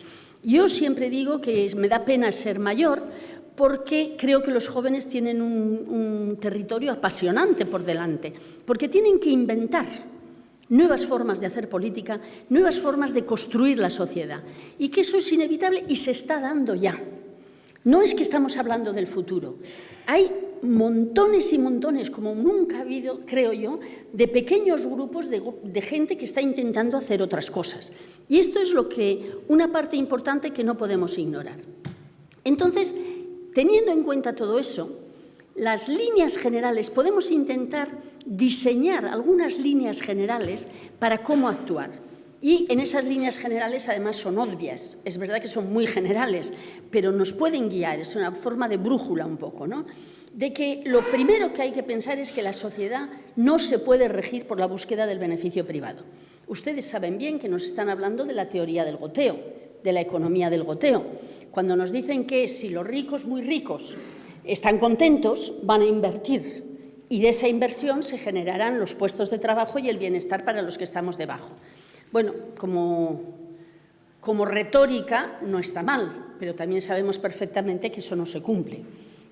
Yo siempre digo que me da pena ser mayor porque creo que los jóvenes tienen un territorio apasionante por delante, porque tienen que inventar nuevas formas de hacer política, nuevas formas de construir la sociedad, y que eso es inevitable y se está dando ya. No es que estamos hablando del futuro. Hay montones y montones, como nunca ha habido, creo yo, de pequeños grupos de gente que está intentando hacer otras cosas. Y esto es una parte importante que no podemos ignorar. Entonces, teniendo en cuenta todo eso, las líneas generales, podemos intentar diseñar algunas líneas generales para cómo actuar. Y en esas líneas generales, además, son obvias. Es verdad que son muy generales, pero nos pueden guiar. Es una forma de brújula un poco, ¿no? De que lo primero que hay que pensar es que la sociedad no se puede regir por la búsqueda del beneficio privado. Ustedes saben bien que nos están hablando de la teoría del goteo, de la economía del goteo. Cuando nos dicen que si los ricos, muy ricos, están contentos, van a invertir. Y de esa inversión se generarán los puestos de trabajo y el bienestar para los que estamos debajo. Bueno, como retórica no está mal, pero también sabemos perfectamente que eso no se cumple.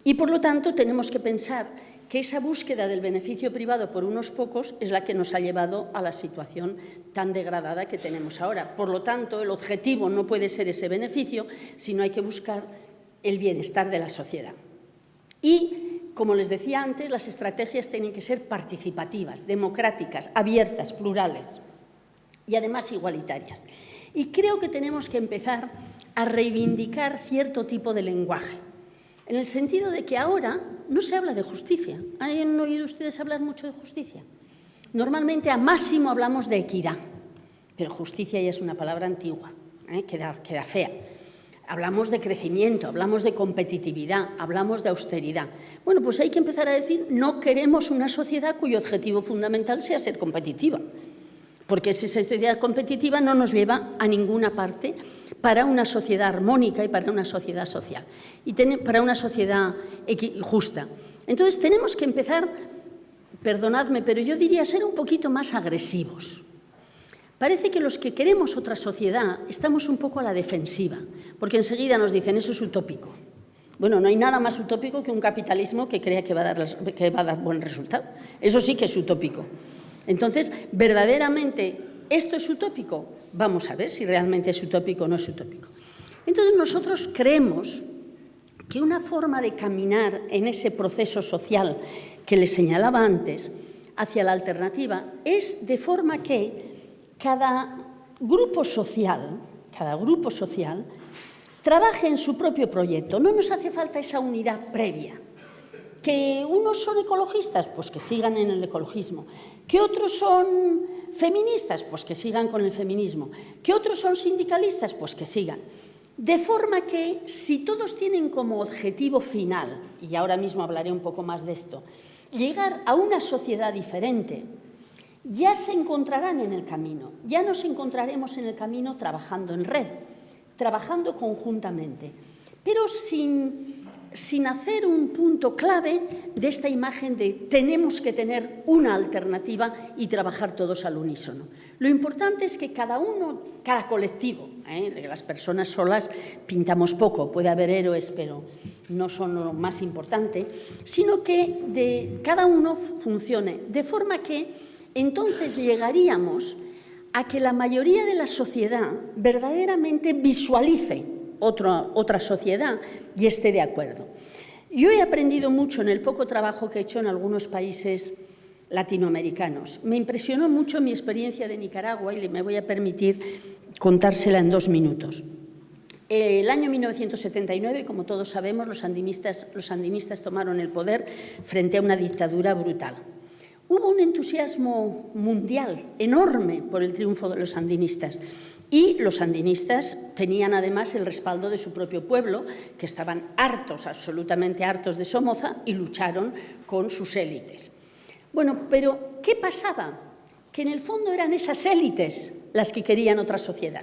Y, por lo tanto, tenemos que pensar que esa búsqueda del beneficio privado por unos pocos es la que nos ha llevado a la situación tan degradada que tenemos ahora. Por lo tanto, el objetivo no puede ser ese beneficio, sino hay que buscar el bienestar de la sociedad. Y, como les decía antes, las estrategias tienen que ser participativas, democráticas, abiertas, plurales y además igualitarias. Y creo que tenemos que empezar a reivindicar cierto tipo de lenguaje, en el sentido de que ahora no se habla de justicia. ¿Han oído ustedes hablar mucho de justicia? Normalmente a máximo hablamos de equidad, pero justicia ya es una palabra antigua, queda fea. Hablamos de crecimiento, hablamos de competitividad, hablamos de austeridad. Bueno, pues hay que empezar a decir, no queremos una sociedad cuyo objetivo fundamental sea ser competitiva, porque esa sociedad competitiva no nos lleva a ninguna parte para una sociedad armónica y para una sociedad social y para una sociedad justa. Entonces tenemos que empezar, perdonadme, pero yo diría ser un poquito más agresivos. Parece que los que queremos otra sociedad estamos un poco a la defensiva, porque enseguida nos dicen eso es utópico. Bueno, no hay nada más utópico que un capitalismo que crea que va a dar buen resultado. Eso sí que es utópico. Entonces, verdaderamente ¿Esto es utópico? Vamos a ver si realmente es utópico o no es utópico. Entonces, nosotros creemos que una forma de caminar en ese proceso social que les señalaba antes hacia la alternativa es de forma que cada grupo social trabaje en su propio proyecto. No nos hace falta esa unidad previa. ¿Que unos son ecologistas? Pues que sigan en el ecologismo. ¿Que otros son feministas? Pues que sigan con el feminismo. ¿Que otros son sindicalistas? Pues que sigan. De forma que, si todos tienen como objetivo final, y ahora mismo hablaré un poco más de esto, llegar a una sociedad diferente, ya se encontrarán en el camino, ya nos encontraremos en el camino trabajando en red, trabajando conjuntamente, pero sin hacer un punto clave de esta imagen de tenemos que tener una alternativa y trabajar todos al unísono. Lo importante es que cada colectivo, las personas solas pintamos poco, puede haber héroes, pero no son lo más importante, sino que cada uno funcione, de forma que entonces llegaríamos a que la mayoría de la sociedad verdaderamente visualice otra sociedad y esté de acuerdo. Yo he aprendido mucho en el poco trabajo que he hecho en algunos países latinoamericanos. Me impresionó mucho mi experiencia de Nicaragua y me voy a permitir contársela en 2 minutos. El año 1979, como todos sabemos, los sandinistas tomaron el poder frente a una dictadura brutal. Hubo un entusiasmo mundial enorme por el triunfo de los sandinistas. Y los sandinistas tenían además el respaldo de su propio pueblo, que estaban hartos, absolutamente hartos de Somoza, y lucharon con sus élites. Bueno, pero ¿qué pasaba? Que en el fondo eran esas élites las que querían otra sociedad.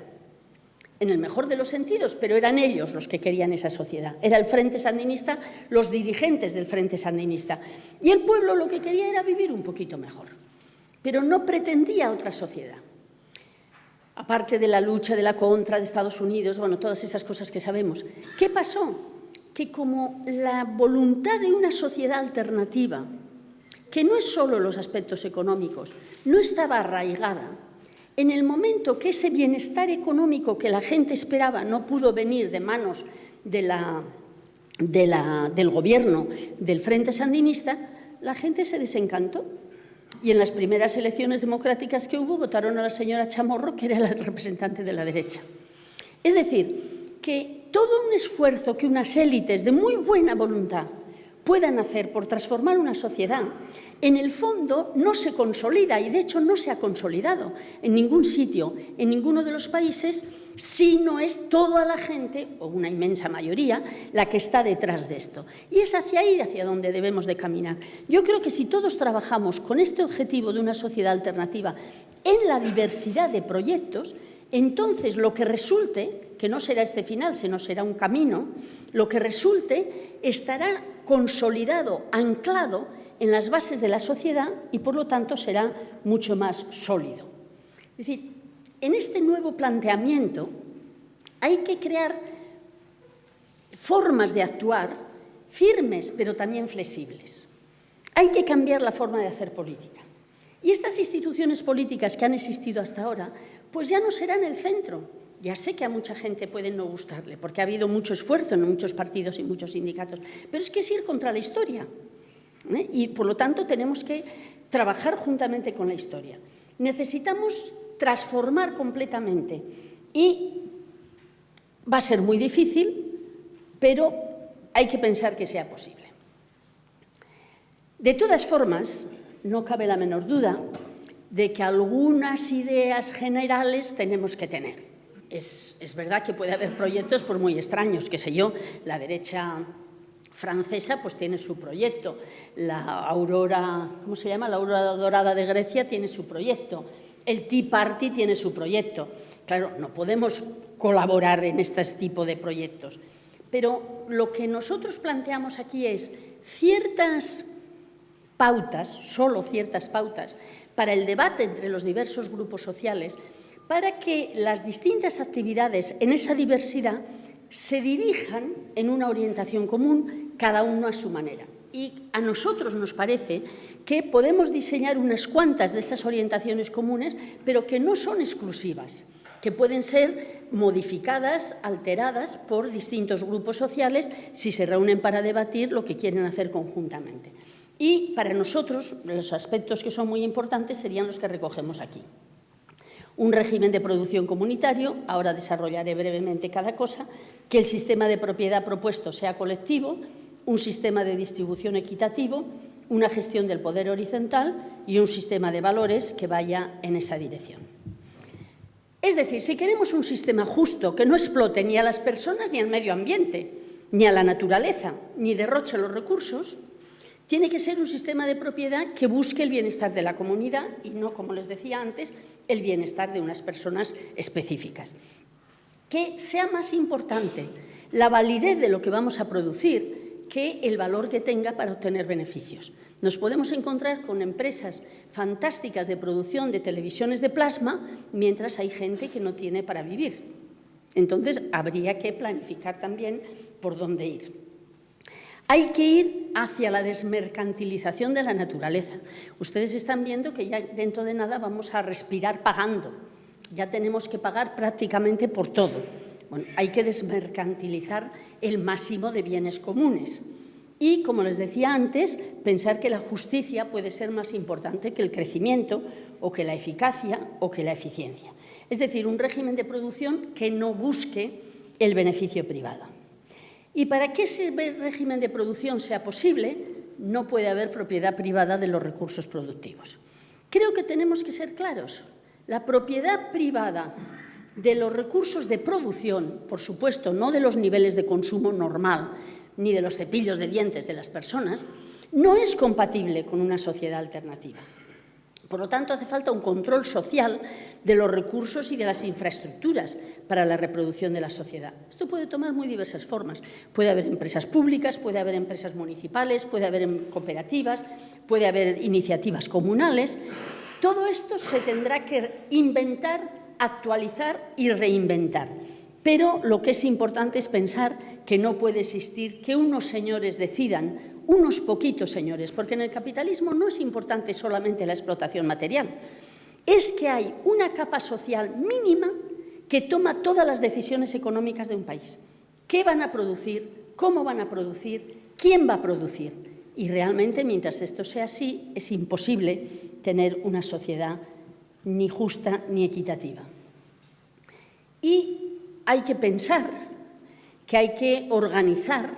En el mejor de los sentidos, pero eran ellos los que querían esa sociedad. Era el Frente Sandinista, los dirigentes del Frente Sandinista. Y el pueblo lo que quería era vivir un poquito mejor, pero no pretendía otra sociedad. Aparte de la lucha de la contra de Estados Unidos, bueno, todas esas cosas que sabemos. ¿Qué pasó? Que como la voluntad de una sociedad alternativa, que no es solo los aspectos económicos, no estaba arraigada, en el momento que ese bienestar económico que la gente esperaba no pudo venir de manos del gobierno del Frente Sandinista, la gente se desencantó. Y en las primeras elecciones democráticas que hubo, votaron a la señora Chamorro, que era la representante de la derecha. Es decir, que todo un esfuerzo que unas élites de muy buena voluntad puedan hacer por transformar una sociedad, en el fondo no se consolida, y de hecho no se ha consolidado en ningún sitio, en ninguno de los países, si no es toda la gente, o una inmensa mayoría, la que está detrás de esto. Y es hacia ahí hacia donde debemos de caminar. Yo creo que si todos trabajamos con este objetivo de una sociedad alternativa en la diversidad de proyectos, entonces lo que resulte, que no será este final, sino será un camino, lo que resulte estará consolidado, anclado en las bases de la sociedad y, por lo tanto, será mucho más sólido. Es decir, en este nuevo planteamiento hay que crear formas de actuar firmes, pero también flexibles. Hay que cambiar la forma de hacer política. Y estas instituciones políticas que han existido hasta ahora, pues ya no serán el centro. Ya sé que a mucha gente puede no gustarle, porque ha habido mucho esfuerzo en muchos partidos y muchos sindicatos, pero es que es ir contra la historia. Y, por lo tanto, tenemos que trabajar juntamente con la historia. Necesitamos transformar completamente y va a ser muy difícil, pero hay que pensar que sea posible. De todas formas, no cabe la menor duda de que algunas ideas generales tenemos que tener. Es verdad que puede haber proyectos pues, muy extraños, qué sé yo, la derecha francesa pues tiene su proyecto, la aurora, ¿cómo se llama? La aurora dorada de Grecia tiene su proyecto, el Tea Party tiene su proyecto. Claro, no podemos colaborar en este tipo de proyectos, pero lo que nosotros planteamos aquí es ciertas pautas, solo ciertas pautas, para el debate entre los diversos grupos sociales, para que las distintas actividades en esa diversidad se dirijan en una orientación común, cada uno a su manera. Y a nosotros nos parece que podemos diseñar unas cuantas de estas orientaciones comunes, pero que no son exclusivas, que pueden ser modificadas, alteradas por distintos grupos sociales si se reúnen para debatir lo que quieren hacer conjuntamente. Y para nosotros, los aspectos que son muy importantes serían los que recogemos aquí. Un régimen de producción comunitario, ahora desarrollaré brevemente cada cosa, que el sistema de propiedad propuesto sea colectivo, un sistema de distribución equitativo, una gestión del poder horizontal y un sistema de valores que vaya en esa dirección. Es decir, si queremos un sistema justo que no explote ni a las personas ni al medio ambiente, ni a la naturaleza, ni derroche los recursos, tiene que ser un sistema de propiedad que busque el bienestar de la comunidad y no, como les decía antes, el bienestar de unas personas específicas. Que sea más importante la validez de lo que vamos a producir que el valor que tenga para obtener beneficios. Nos podemos encontrar con empresas fantásticas de producción de televisiones de plasma, mientras hay gente que no tiene para vivir. Entonces, habría que planificar también por dónde ir. Hay que ir hacia la desmercantilización de la naturaleza. Ustedes están viendo que ya dentro de nada vamos a respirar pagando. Ya tenemos que pagar prácticamente por todo. Bueno, hay que desmercantilizar el máximo de bienes comunes. Y, como les decía antes, pensar que la justicia puede ser más importante que el crecimiento o que la eficacia o que la eficiencia. Es decir, un régimen de producción que no busque el beneficio privado. Y para que ese régimen de producción sea posible, no puede haber propiedad privada de los recursos productivos. Creo que tenemos que ser claros. La propiedad privada de los recursos de producción, por supuesto, no de los niveles de consumo normal, ni de los cepillos de dientes de las personas, no es compatible con una sociedad alternativa. Por lo tanto, hace falta un control social de los recursos y de las infraestructuras para la reproducción de la sociedad. Esto puede tomar muy diversas formas. Puede haber empresas públicas, puede haber empresas municipales, puede haber cooperativas, puede haber iniciativas comunales. Todo esto se tendrá que inventar, actualizar y reinventar. Pero lo que es importante es pensar que no puede existir que unos señores decidan, unos poquitos señores, porque en el capitalismo no es importante solamente la explotación material, es que hay una capa social mínima que toma todas las decisiones económicas de un país. ¿Qué van a producir? ¿Cómo van a producir? ¿Quién va a producir? Y realmente, mientras esto sea así, es imposible tener una sociedad ni justa ni equitativa. Y hay que pensar que hay que organizar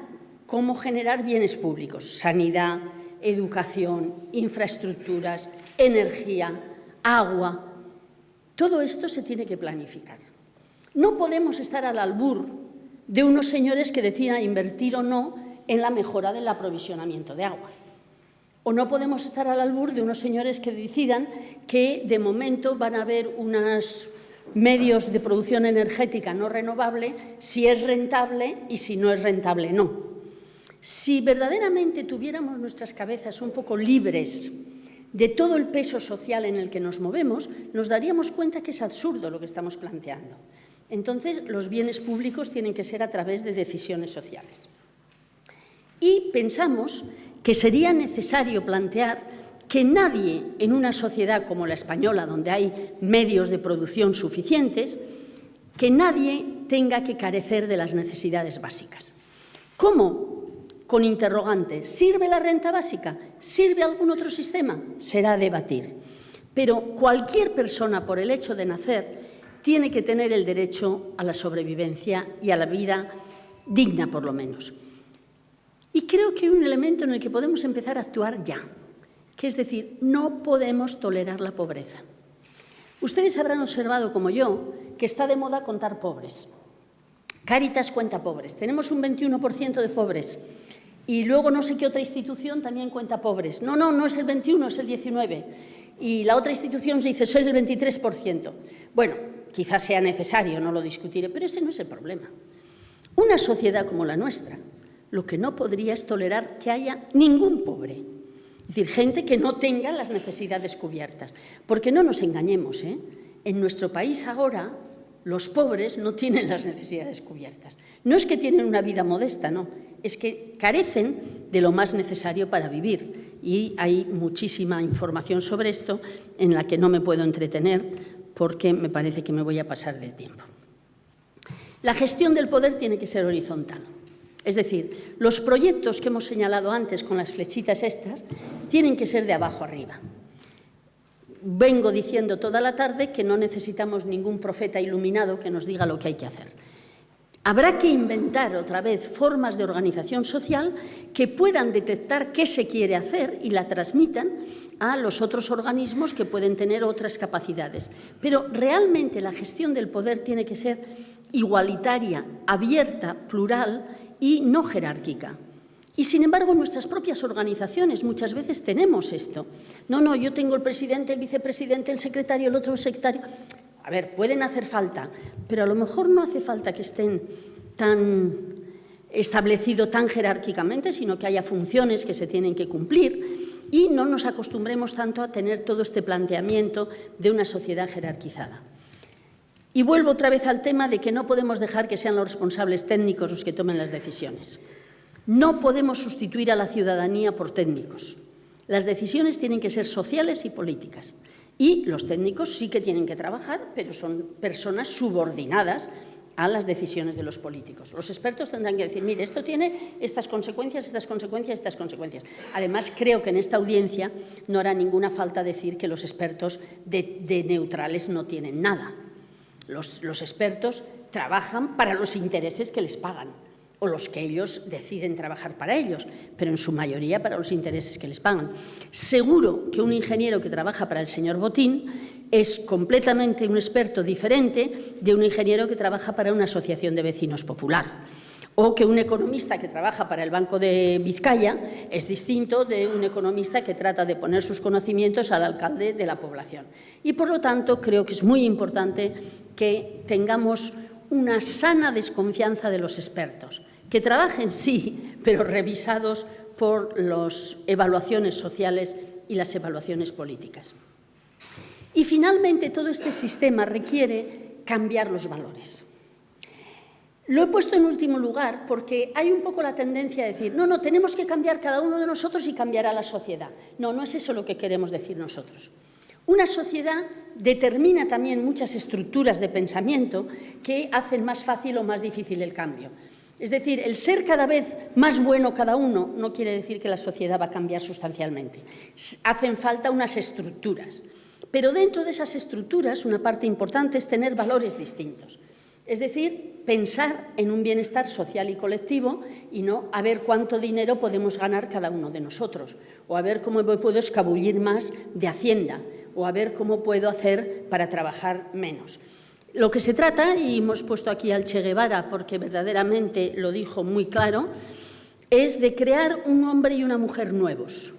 cómo generar bienes públicos, sanidad, educación, infraestructuras, energía, agua. Todo esto se tiene que planificar. No podemos estar al albur de unos señores que decidan invertir o no en la mejora del aprovisionamiento de agua. O no podemos estar al albur de unos señores que decidan que de momento van a haber unos medios de producción energética no renovable, si es rentable y si no es rentable, no. Si verdaderamente tuviéramos nuestras cabezas un poco libres de todo el peso social en el que nos movemos, nos daríamos cuenta que es absurdo lo que estamos planteando. Entonces, los bienes públicos tienen que ser a través de decisiones sociales. Y pensamos que sería necesario plantear que nadie en una sociedad como la española, donde hay medios de producción suficientes, que nadie tenga que carecer de las necesidades básicas. ¿Cómo? Con interrogantes. ¿Sirve la renta básica? ¿Sirve algún otro sistema? Será a debatir. Pero cualquier persona, por el hecho de nacer, tiene que tener el derecho a la sobrevivencia y a la vida digna, por lo menos. Y creo que hay un elemento en el que podemos empezar a actuar ya, que es decir, no podemos tolerar la pobreza. Ustedes habrán observado, como yo, que está de moda contar pobres. Cáritas cuenta pobres. Tenemos un 21% de pobres. Y luego no sé qué otra institución también cuenta pobres. No es el 21, es el 19. Y la otra institución dice, soy el 23%. Bueno, quizás sea necesario, no lo discutiré, pero ese no es el problema. Una sociedad como la nuestra, lo que no podría es tolerar que haya ningún pobre. Es decir, gente que no tenga las necesidades cubiertas. Porque no nos engañemos, en nuestro país ahora los pobres no tienen las necesidades cubiertas. No es que tienen una vida modesta, no. Es que carecen de lo más necesario para vivir. y hay muchísima información sobre esto en la que no me puedo entretener porque me parece que me voy a pasar del tiempo. La gestión del poder tiene que ser horizontal. Es decir, los proyectos que hemos señalado antes con las flechitas estas tienen que ser de abajo arriba. Vengo diciendo toda la tarde que no necesitamos ningún profeta iluminado que nos diga lo que hay que hacer. Habrá que inventar otra vez formas de organización social que puedan detectar qué se quiere hacer y la transmitan a los otros organismos que pueden tener otras capacidades. Pero realmente la gestión del poder tiene que ser igualitaria, abierta, plural y no jerárquica. Y, sin embargo, en nuestras propias organizaciones muchas veces tenemos esto. No, yo tengo el presidente, el vicepresidente, el secretario, el otro el secretario. A ver, pueden hacer falta, pero a lo mejor no hace falta que estén tan establecidos tan jerárquicamente, sino que haya funciones que se tienen que cumplir y no nos acostumbremos tanto a tener todo este planteamiento de una sociedad jerarquizada. Y vuelvo otra vez al tema de que no podemos dejar que sean los responsables técnicos los que tomen las decisiones. No podemos sustituir a la ciudadanía por técnicos. Las decisiones tienen que ser sociales y políticas. Y los técnicos sí que tienen que trabajar, pero son personas subordinadas a las decisiones de los políticos. Los expertos tendrán que decir, mire, esto tiene estas consecuencias, estas consecuencias, estas consecuencias. Además, creo que en esta audiencia no hará ninguna falta decir que los expertos de neutrales no tienen nada. Los expertos trabajan para los intereses que les pagan o los que ellos deciden trabajar para ellos, pero en su mayoría para los intereses que les pagan. Seguro que un ingeniero que trabaja para el señor Botín es completamente un experto diferente de un ingeniero que trabaja para una asociación de vecinos popular, o que un economista que trabaja para el Banco de Vizcaya es distinto de un economista que trata de poner sus conocimientos al alcalde de la población. Y, por lo tanto, creo que es muy importante que tengamos una sana desconfianza de los expertos, que trabajen, sí, pero revisados por las evaluaciones sociales y las evaluaciones políticas. Y, finalmente, todo este sistema requiere cambiar los valores. Lo he puesto en último lugar porque hay un poco la tendencia a decir no, tenemos que cambiar cada uno de nosotros y cambiará la sociedad. No es eso lo que queremos decir nosotros. Una sociedad determina también muchas estructuras de pensamiento que hacen más fácil o más difícil el cambio. Es decir, el ser cada vez más bueno cada uno no quiere decir que la sociedad va a cambiar sustancialmente. Hacen falta unas estructuras. Pero dentro de esas estructuras, una parte importante es tener valores distintos. Es decir, pensar en un bienestar social y colectivo y no a ver cuánto dinero podemos ganar cada uno de nosotros, o a ver cómo me puedo escabullir más de Hacienda, o a ver cómo puedo hacer para trabajar menos. Lo que se trata, y hemos puesto aquí al Che Guevara porque verdaderamente lo dijo muy claro, es de crear un hombre y una mujer nuevos.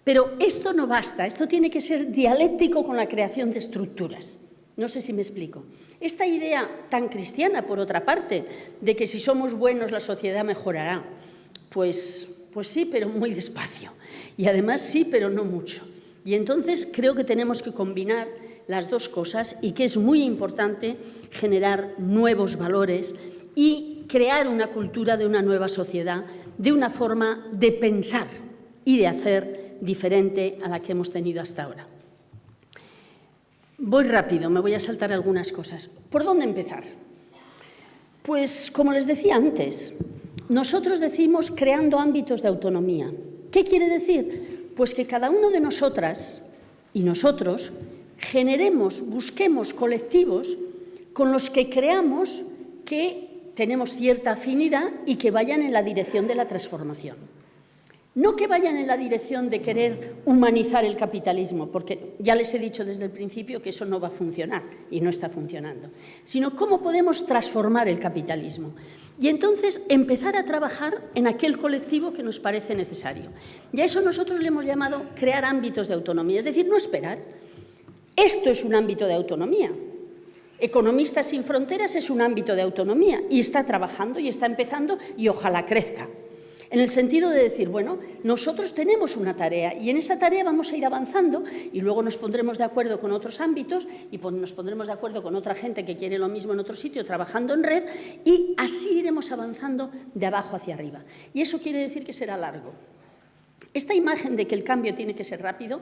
Pero esto no basta, esto tiene que ser dialéctico con la creación de estructuras. No sé si me explico. Esta idea tan cristiana, por otra parte, de que si somos buenos la sociedad mejorará, pues sí, pero muy despacio. Y además sí, pero no mucho. Y entonces creo que tenemos que combinar las dos cosas y que es muy importante generar nuevos valores y crear una cultura de una nueva sociedad, de una forma de pensar y de hacer diferente a la que hemos tenido hasta ahora. Voy rápido, me voy a saltar algunas cosas. ¿Por dónde empezar? Pues, como les decía antes, nosotros decimos creando ámbitos de autonomía. ¿Qué quiere decir? Pues que cada uno de nosotras y nosotros busquemos colectivos con los que creamos que tenemos cierta afinidad y que vayan en la dirección de la transformación. No que vayan en la dirección de querer humanizar el capitalismo, porque ya les he dicho desde el principio que eso no va a funcionar y no está funcionando, sino cómo podemos transformar el capitalismo. Y entonces empezar a trabajar en aquel colectivo que nos parece necesario. Y a eso nosotros le hemos llamado crear ámbitos de autonomía, es decir, no esperar. Esto es un ámbito de autonomía. Economistas sin Fronteras es un ámbito de autonomía y está trabajando y está empezando y ojalá crezca. En el sentido de decir, bueno, nosotros tenemos una tarea y en esa tarea vamos a ir avanzando y luego nos pondremos de acuerdo con otros ámbitos y nos pondremos de acuerdo con otra gente que quiere lo mismo en otro sitio, trabajando en red, y así iremos avanzando de abajo hacia arriba. Y eso quiere decir que será largo. Esta imagen de que el cambio tiene que ser rápido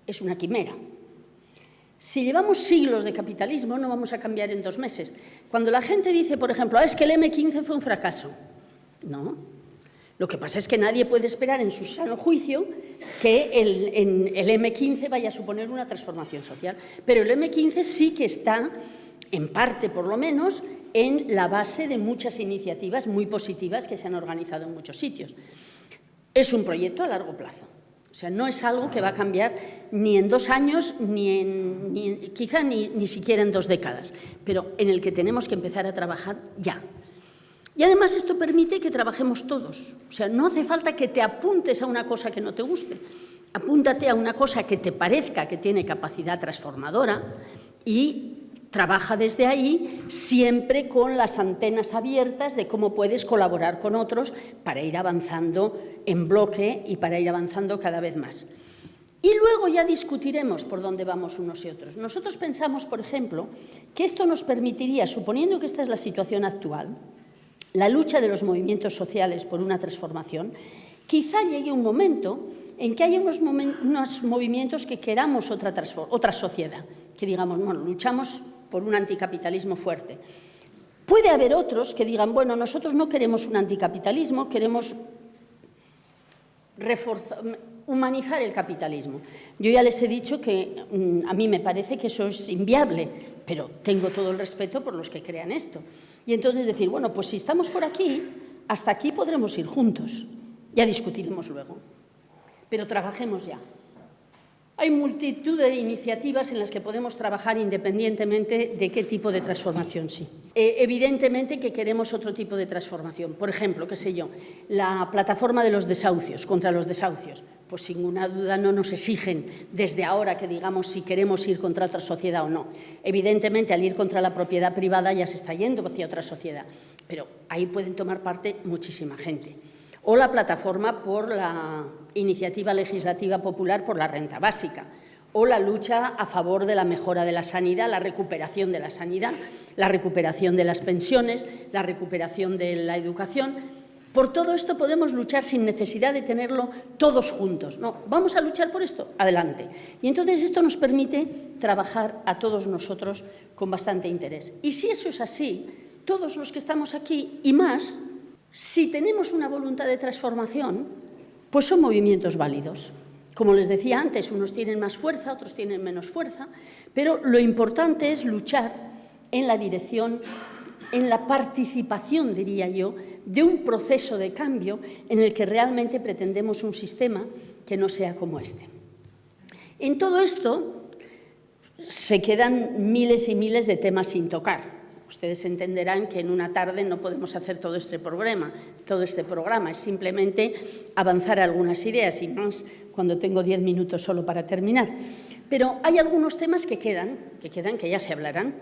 es una quimera. Si llevamos siglos de capitalismo, no vamos a cambiar en 2 meses. Cuando la gente dice, por ejemplo, es que el M15 fue un fracaso. No. Lo que pasa es que nadie puede esperar en su sano juicio que el M15 vaya a suponer una transformación social. Pero el M15 sí que está, en parte por lo menos, en la base de muchas iniciativas muy positivas que se han organizado en muchos sitios. Es un proyecto a largo plazo. O sea, no es algo que va a cambiar ni en 2 años, quizá ni siquiera en 2 décadas, pero en el que tenemos que empezar a trabajar ya. Y además esto permite que trabajemos todos. O sea, no hace falta que te apuntes a una cosa que no te guste. Apúntate a una cosa que te parezca que tiene capacidad transformadora y trabaja desde ahí, siempre con las antenas abiertas de cómo puedes colaborar con otros para ir avanzando en bloque y para ir avanzando cada vez más. Y luego ya discutiremos por dónde vamos unos y otros. Nosotros pensamos, por ejemplo, que esto nos permitiría, suponiendo que esta es la situación actual, la lucha de los movimientos sociales por una transformación, quizá llegue un momento en que haya unos movimientos que queramos otra sociedad, que digamos, bueno, luchamos por un anticapitalismo fuerte. Puede haber otros que digan, bueno, nosotros no queremos un anticapitalismo, queremos humanizar el capitalismo. Yo ya les he dicho que a mí me parece que eso es inviable, pero tengo todo el respeto por los que crean esto. Y entonces decir, bueno, pues si estamos por aquí, hasta aquí podremos ir juntos. Ya discutiremos luego. Pero trabajemos ya. Hay multitud de iniciativas en las que podemos trabajar independientemente de qué tipo de transformación sí. Evidentemente que queremos otro tipo de transformación. Por ejemplo, qué sé yo, la plataforma de los desahucios, contra los desahucios. Pues sin ninguna duda no nos exigen desde ahora que digamos si queremos ir contra otra sociedad o no. Evidentemente, al ir contra la propiedad privada ya se está yendo hacia otra sociedad, pero ahí pueden tomar parte muchísima gente. O la plataforma por la iniciativa legislativa popular por la renta básica, o la lucha a favor de la mejora de la sanidad, la recuperación de la sanidad, la recuperación de las pensiones, la recuperación de la educación. Por todo esto podemos luchar sin necesidad de tenerlo todos juntos. No, ¿vamos a luchar por esto? Adelante. Y entonces esto nos permite trabajar a todos nosotros con bastante interés. Y si eso es así, todos los que estamos aquí y más, si tenemos una voluntad de transformación, pues son movimientos válidos. Como les decía antes, unos tienen más fuerza, otros tienen menos fuerza, pero lo importante es luchar en la dirección, en la participación, diría yo, de un proceso de cambio en el que realmente pretendemos un sistema que no sea como este. En todo esto se quedan miles y miles de temas sin tocar. Ustedes entenderán que en una tarde no podemos hacer todo este programa, es simplemente avanzar algunas ideas y más cuando tengo 10 minutos solo para terminar. Pero hay algunos temas que quedan, que ya se hablarán.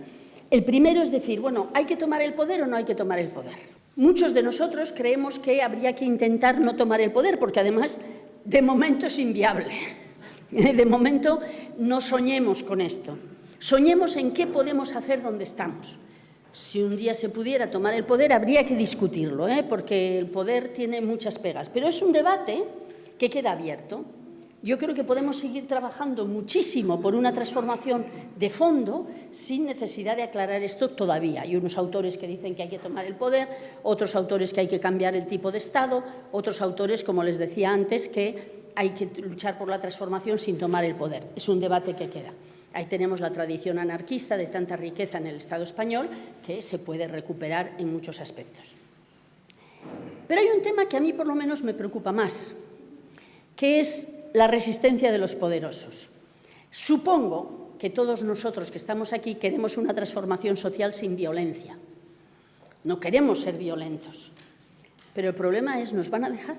El primero es decir, bueno, ¿hay que tomar el poder o no hay que tomar el poder? Muchos de nosotros creemos que habría que intentar no tomar el poder, porque además, de momento es inviable. De momento no soñemos con esto. Soñemos en qué podemos hacer donde estamos. Si un día se pudiera tomar el poder, habría que discutirlo, porque el poder tiene muchas pegas. Pero es un debate que queda abierto. Yo creo que podemos seguir trabajando muchísimo por una transformación de fondo sin necesidad de aclarar esto todavía. Hay unos autores que dicen que hay que tomar el poder, otros autores que hay que cambiar el tipo de Estado, otros autores, como les decía antes, que hay que luchar por la transformación sin tomar el poder. Es un debate que queda. Ahí tenemos la tradición anarquista de tanta riqueza en el Estado español que se puede recuperar en muchos aspectos. Pero hay un tema que a mí por lo menos me preocupa más, que es la resistencia de los poderosos. Supongo que todos nosotros que estamos aquí queremos una transformación social sin violencia. No queremos ser violentos. Pero el problema es, ¿nos van a dejar?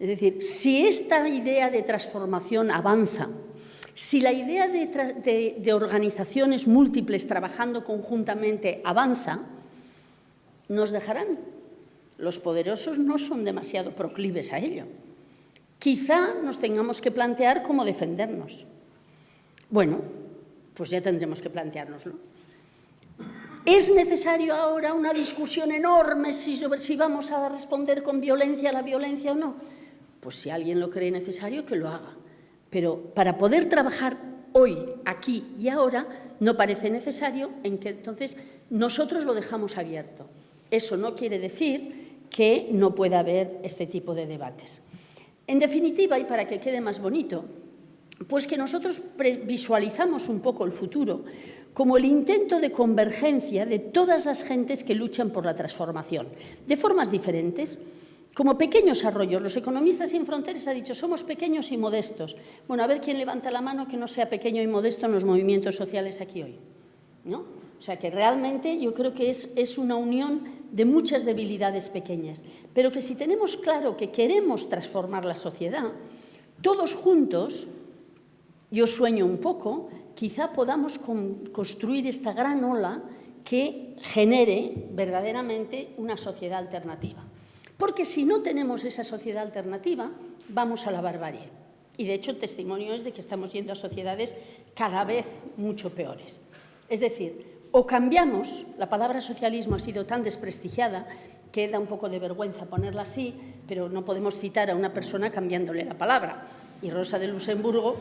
Es decir, si esta idea de transformación avanza, si la idea de organizaciones múltiples trabajando conjuntamente avanza, ¿nos dejarán? Los poderosos no son demasiado proclives a ello. Quizá nos tengamos que plantear cómo defendernos. Bueno, pues ya tendremos que planteárnoslo. ¿Es necesario ahora una discusión enorme sobre si vamos a responder con violencia a la violencia o no? pues si alguien lo cree necesario, que lo haga. Pero para poder trabajar hoy, aquí y ahora, no parece necesario, en que entonces nosotros lo dejamos abierto. Eso no quiere decir que no pueda haber este tipo de debates. En definitiva, y para que quede más bonito, pues que nosotros visualizamos un poco el futuro como el intento de convergencia de todas las gentes que luchan por la transformación, de formas diferentes, como pequeños arroyos. Los economistas sin fronteras han dicho, somos pequeños y modestos. Bueno, a ver quién levanta la mano que no sea pequeño y modesto en los movimientos sociales aquí hoy, ¿no? O sea, que realmente yo creo que es una unión de muchas debilidades pequeñas, pero que si tenemos claro que queremos transformar la sociedad, todos juntos, yo sueño un poco, quizá podamos construir esta gran ola que genere verdaderamente una sociedad alternativa. Porque si no tenemos esa sociedad alternativa, vamos a la barbarie. Y de hecho el testimonio es de que estamos yendo a sociedades cada vez mucho peores. Es decir, o cambiamos, la palabra socialismo ha sido tan desprestigiada que da un poco de vergüenza ponerla así, pero no podemos citar a una persona cambiándole la palabra. Y Rosa de Luxemburgo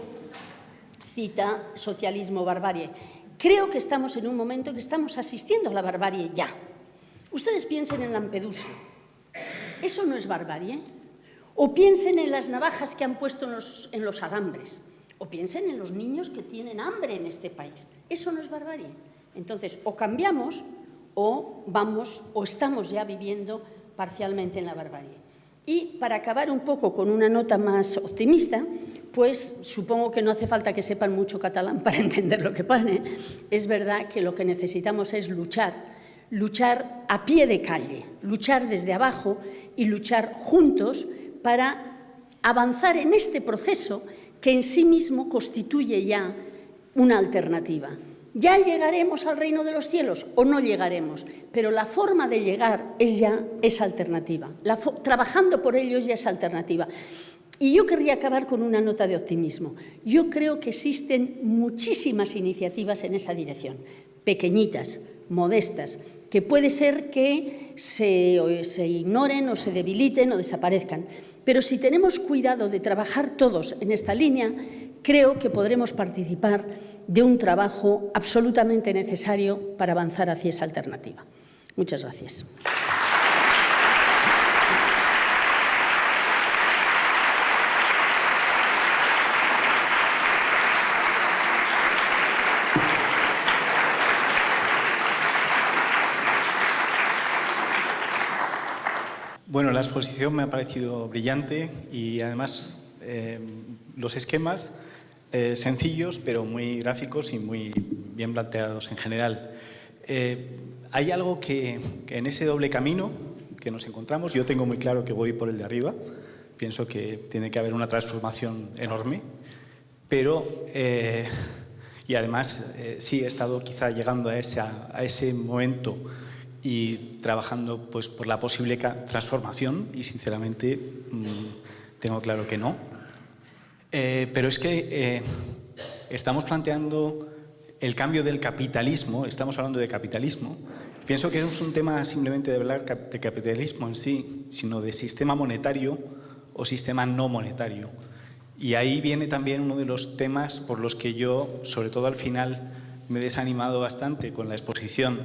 cita socialismo, barbarie. Creo que estamos en un momento que estamos asistiendo a la barbarie ya. Ustedes piensen en Lampedusa. ¿Eso no es barbarie? O piensen en las navajas que han puesto en los alambres. O piensen en los niños que tienen hambre en este país. ¿Eso no es barbarie? Entonces, o cambiamos o vamos o estamos ya viviendo parcialmente en la barbarie. Y para acabar un poco con una nota más optimista, pues supongo que no hace falta que sepan mucho catalán para entender lo que pone. Es verdad que lo que necesitamos es luchar a pie de calle, luchar desde abajo y luchar juntos para avanzar en este proceso que en sí mismo constituye ya una alternativa. ¿Ya llegaremos al reino de los cielos o no llegaremos? Pero la forma de llegar es ya esa alternativa. Trabajando por ello es ya esa alternativa. Y yo querría acabar con una nota de optimismo. Yo creo que existen muchísimas iniciativas en esa dirección, pequeñitas, modestas, que puede ser que se ignoren o se debiliten o desaparezcan. Pero si tenemos cuidado de trabajar todos en esta línea, creo que podremos participar de un trabajo absolutamente necesario para avanzar hacia esa alternativa. Muchas gracias. Bueno, la exposición me ha parecido brillante y además los esquemas sencillos pero muy gráficos y muy bien planteados en general. Hay algo que en ese doble camino que nos encontramos, yo tengo muy claro que voy por el de arriba, pienso que tiene que haber una transformación enorme, pero y además sí he estado quizá llegando a ese momento y trabajando pues, por la posible transformación y sinceramente tengo claro que no. Pero es que estamos planteando el cambio del capitalismo, estamos hablando de capitalismo. Pienso que no es un tema simplemente de hablar de capitalismo en sí, sino de sistema monetario o sistema no monetario. Y ahí viene también uno de los temas por los que yo, sobre todo al final, me he desanimado bastante con la exposición,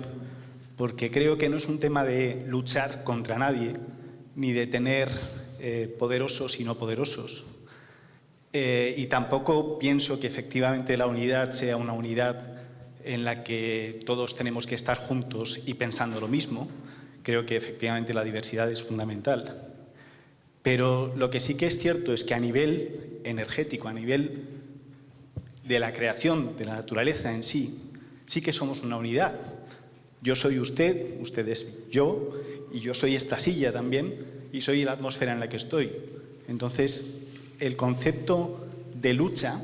porque creo que no es un tema de luchar contra nadie, ni de tener poderosos y no poderosos. Y tampoco pienso que efectivamente la unidad sea una unidad en la que todos tenemos que estar juntos y pensando lo mismo. Creo que efectivamente la diversidad es fundamental. Pero lo que sí que es cierto es que a nivel energético, a nivel de la creación de la naturaleza en sí, sí que somos una unidad. Yo soy usted, usted es yo, y yo soy esta silla también, y soy la atmósfera en la que estoy. Entonces, el concepto de lucha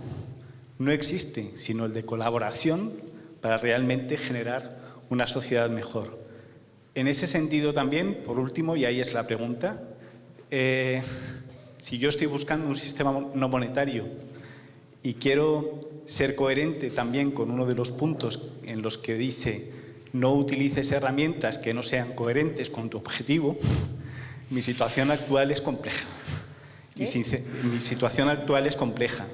no existe, sino el de colaboración para realmente generar una sociedad mejor. En ese sentido también, por último, y ahí es la pregunta, si yo estoy buscando un sistema no monetario y quiero ser coherente también con uno de los puntos en los que dice no utilices herramientas que no sean coherentes con tu objetivo, mi situación actual es compleja. Y mi situación actual es compleja.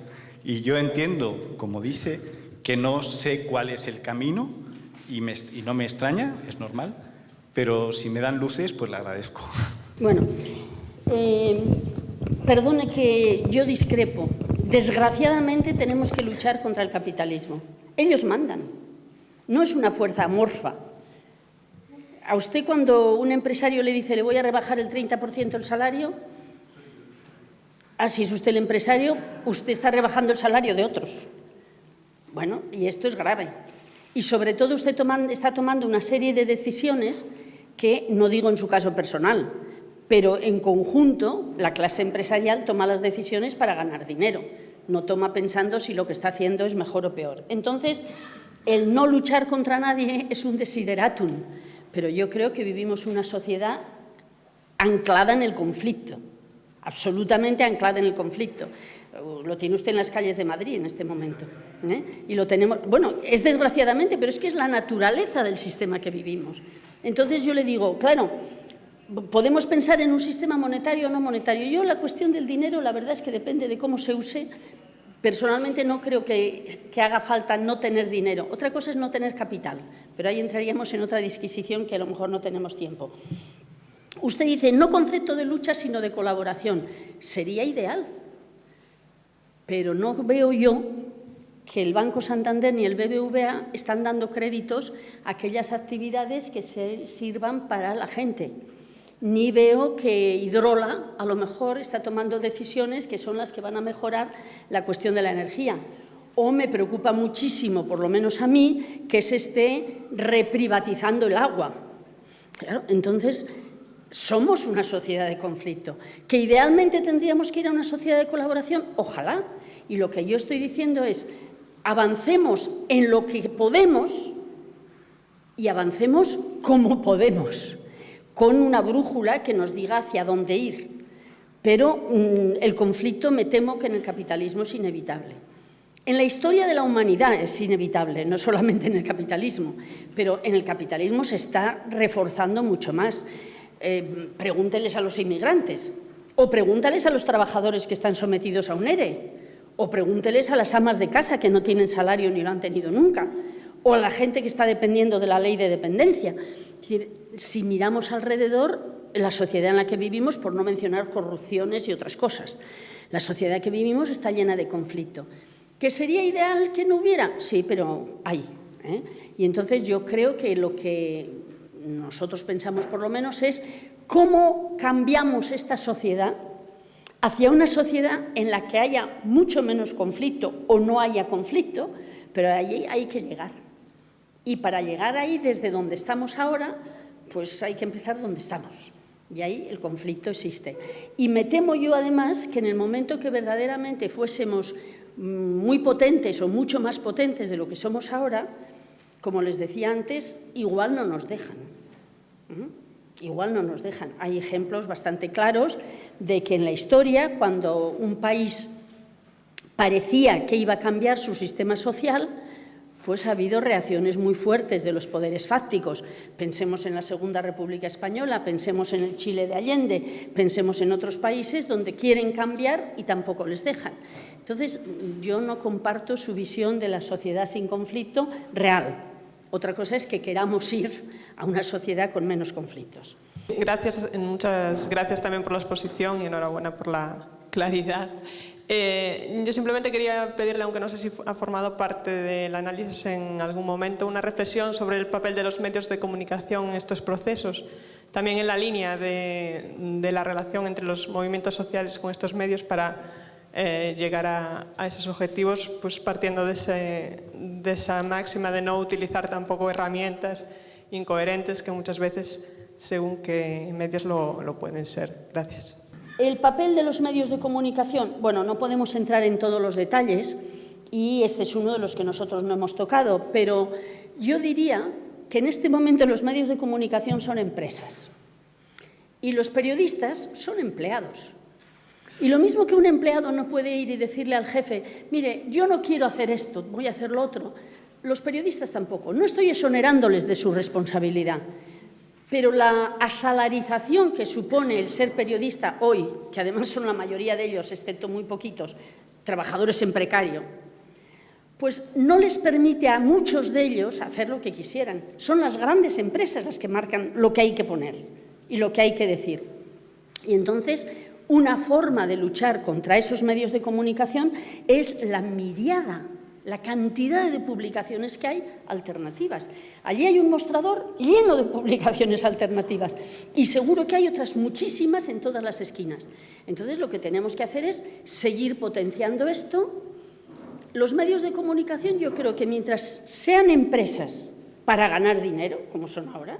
Y yo entiendo, como dice, que no sé cuál es el camino y no me extraña, es normal, pero si me dan luces, pues le agradezco. Bueno, perdone que yo discrepo. Desgraciadamente tenemos que luchar contra el capitalismo. Ellos mandan. No es una fuerza amorfa. A usted cuando un empresario le dice le voy a rebajar el 30% el salario, si es usted el empresario, usted está rebajando el salario de otros. Bueno, y esto es grave. Y sobre todo usted está tomando una serie de decisiones que, no digo en su caso personal, pero en conjunto la clase empresarial toma las decisiones para ganar dinero. No toma pensando si lo que está haciendo es mejor o peor. Entonces, el no luchar contra nadie es un desideratum, pero yo creo que vivimos una sociedad anclada en el conflicto, absolutamente anclada en el conflicto. Lo tiene usted en las calles de Madrid en este momento. Y lo tenemos, bueno, es desgraciadamente, pero es que es la naturaleza del sistema que vivimos. Entonces yo le digo, claro, podemos pensar en un sistema monetario o no monetario. Yo la cuestión del dinero, la verdad es que depende de cómo se use. Personalmente no creo que haga falta no tener dinero. Otra cosa es no tener capital, pero ahí entraríamos en otra disquisición que a lo mejor no tenemos tiempo. Usted dice, no concepto de lucha, sino de colaboración. Sería ideal, pero no veo yo que el Banco Santander ni el BBVA están dando créditos a aquellas actividades que sirvan para la gente. Ni veo que Iberdrola, a lo mejor, está tomando decisiones que son las que van a mejorar la cuestión de la energía. O me preocupa muchísimo, por lo menos a mí, que se esté reprivatizando el agua. Claro, entonces, somos una sociedad de conflicto. ¿Que idealmente tendríamos que ir a una sociedad de colaboración? Ojalá. Y lo que yo estoy diciendo es, avancemos en lo que podemos y avancemos como podemos, con una brújula que nos diga hacia dónde ir. Pero el conflicto, me temo que en el capitalismo es inevitable. En la historia de la humanidad es inevitable, no solamente en el capitalismo, pero en el capitalismo se está reforzando mucho más. Pregúnteles a los inmigrantes, o pregúntales a los trabajadores que están sometidos a un ERE, o pregúnteles a las amas de casa que no tienen salario ni lo han tenido nunca, o a la gente que está dependiendo de la ley de dependencia. Es decir, si miramos alrededor, la sociedad en la que vivimos, por no mencionar corrupciones y otras cosas, la sociedad que vivimos está llena de conflicto. ¿Que sería ideal que no hubiera? Sí, pero hay. Y entonces yo creo que lo que nosotros pensamos, por lo menos, es cómo cambiamos esta sociedad hacia una sociedad en la que haya mucho menos conflicto o no haya conflicto, pero ahí hay que llegar. Y para llegar ahí, desde donde estamos ahora, pues hay que empezar donde estamos. Y ahí el conflicto existe. Y me temo yo, además, que en el momento que verdaderamente fuésemos muy potentes o mucho más potentes de lo que somos ahora, como les decía antes, igual no nos dejan. Igual no nos dejan. Hay ejemplos bastante claros de que en la historia, cuando un país parecía que iba a cambiar su sistema social, pues ha habido reacciones muy fuertes de los poderes fácticos. Pensemos en la Segunda República Española, pensemos en el Chile de Allende, pensemos en otros países donde quieren cambiar y tampoco les dejan. Entonces, yo no comparto su visión de la sociedad sin conflicto real. Otra cosa es que queramos ir a una sociedad con menos conflictos. Gracias, muchas gracias también por la exposición y enhorabuena por la claridad. Yo simplemente quería pedirle, aunque no sé si ha formado parte del análisis en algún momento, una reflexión sobre el papel de los medios de comunicación en estos procesos, también en la línea de la relación entre los movimientos sociales con estos medios para llegar a esos objetivos, pues partiendo de esa máxima de no utilizar tampoco herramientas incoherentes que muchas veces, según qué medios lo pueden ser. Gracias. El papel de los medios de comunicación, bueno, no podemos entrar en todos los detalles y este es uno de los que nosotros no hemos tocado, pero yo diría que en este momento los medios de comunicación son empresas y los periodistas son empleados. Y lo mismo que un empleado no puede ir y decirle al jefe, mire, yo no quiero hacer esto, voy a hacer lo otro, los periodistas tampoco. No estoy exonerándoles de su responsabilidad, pero la asalarización que supone el ser periodista hoy, que además son la mayoría de ellos, excepto muy poquitos, trabajadores en precario, pues no les permite a muchos de ellos hacer lo que quisieran. Son las grandes empresas las que marcan lo que hay que poner y lo que hay que decir. Y entonces, una forma de luchar contra esos medios de comunicación es la miriada, la cantidad de publicaciones que hay alternativas. Allí hay un mostrador lleno de publicaciones alternativas y seguro que hay otras muchísimas en todas las esquinas. Entonces, lo que tenemos que hacer es seguir potenciando esto. Los medios de comunicación, yo creo que mientras sean empresas para ganar dinero, como son ahora,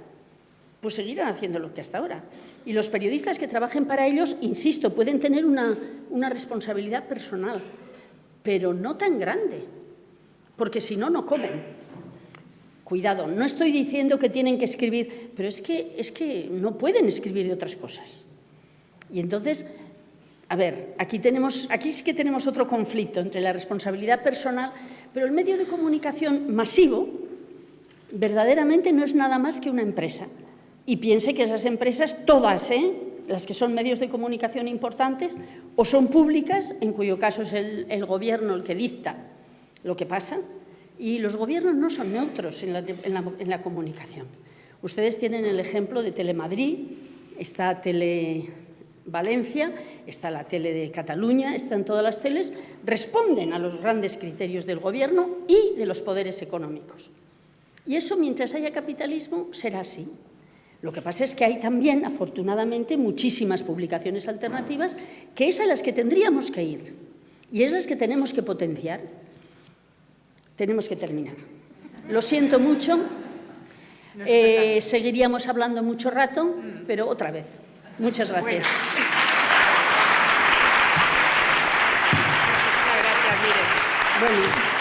pues seguirán haciendo lo que hasta ahora. Y los periodistas que trabajen para ellos, insisto, pueden tener una responsabilidad personal, pero no tan grande, porque si no, no comen. Cuidado, no estoy diciendo que tienen que escribir, pero es que no pueden escribir de otras cosas. Y entonces, a ver, aquí sí que tenemos otro conflicto entre la responsabilidad personal, pero el medio de comunicación masivo verdaderamente no es nada más que una empresa. Y piense que esas empresas, todas, las que son medios de comunicación importantes, o son públicas, en cuyo caso es el gobierno el que dicta lo que pasa, y los gobiernos no son neutros en la comunicación. Ustedes tienen el ejemplo de Telemadrid, está Valencia, está la tele de Cataluña, están todas las teles, responden a los grandes criterios del gobierno y de los poderes económicos. Y eso, mientras haya capitalismo, será así. Lo que pasa es que hay también, afortunadamente, muchísimas publicaciones alternativas que es a las que tendríamos que ir y es las que tenemos que potenciar. Tenemos que terminar. Lo siento mucho, seguiríamos hablando mucho rato, pero otra vez. Muchas gracias. Muchas gracias, Mire. Bueno.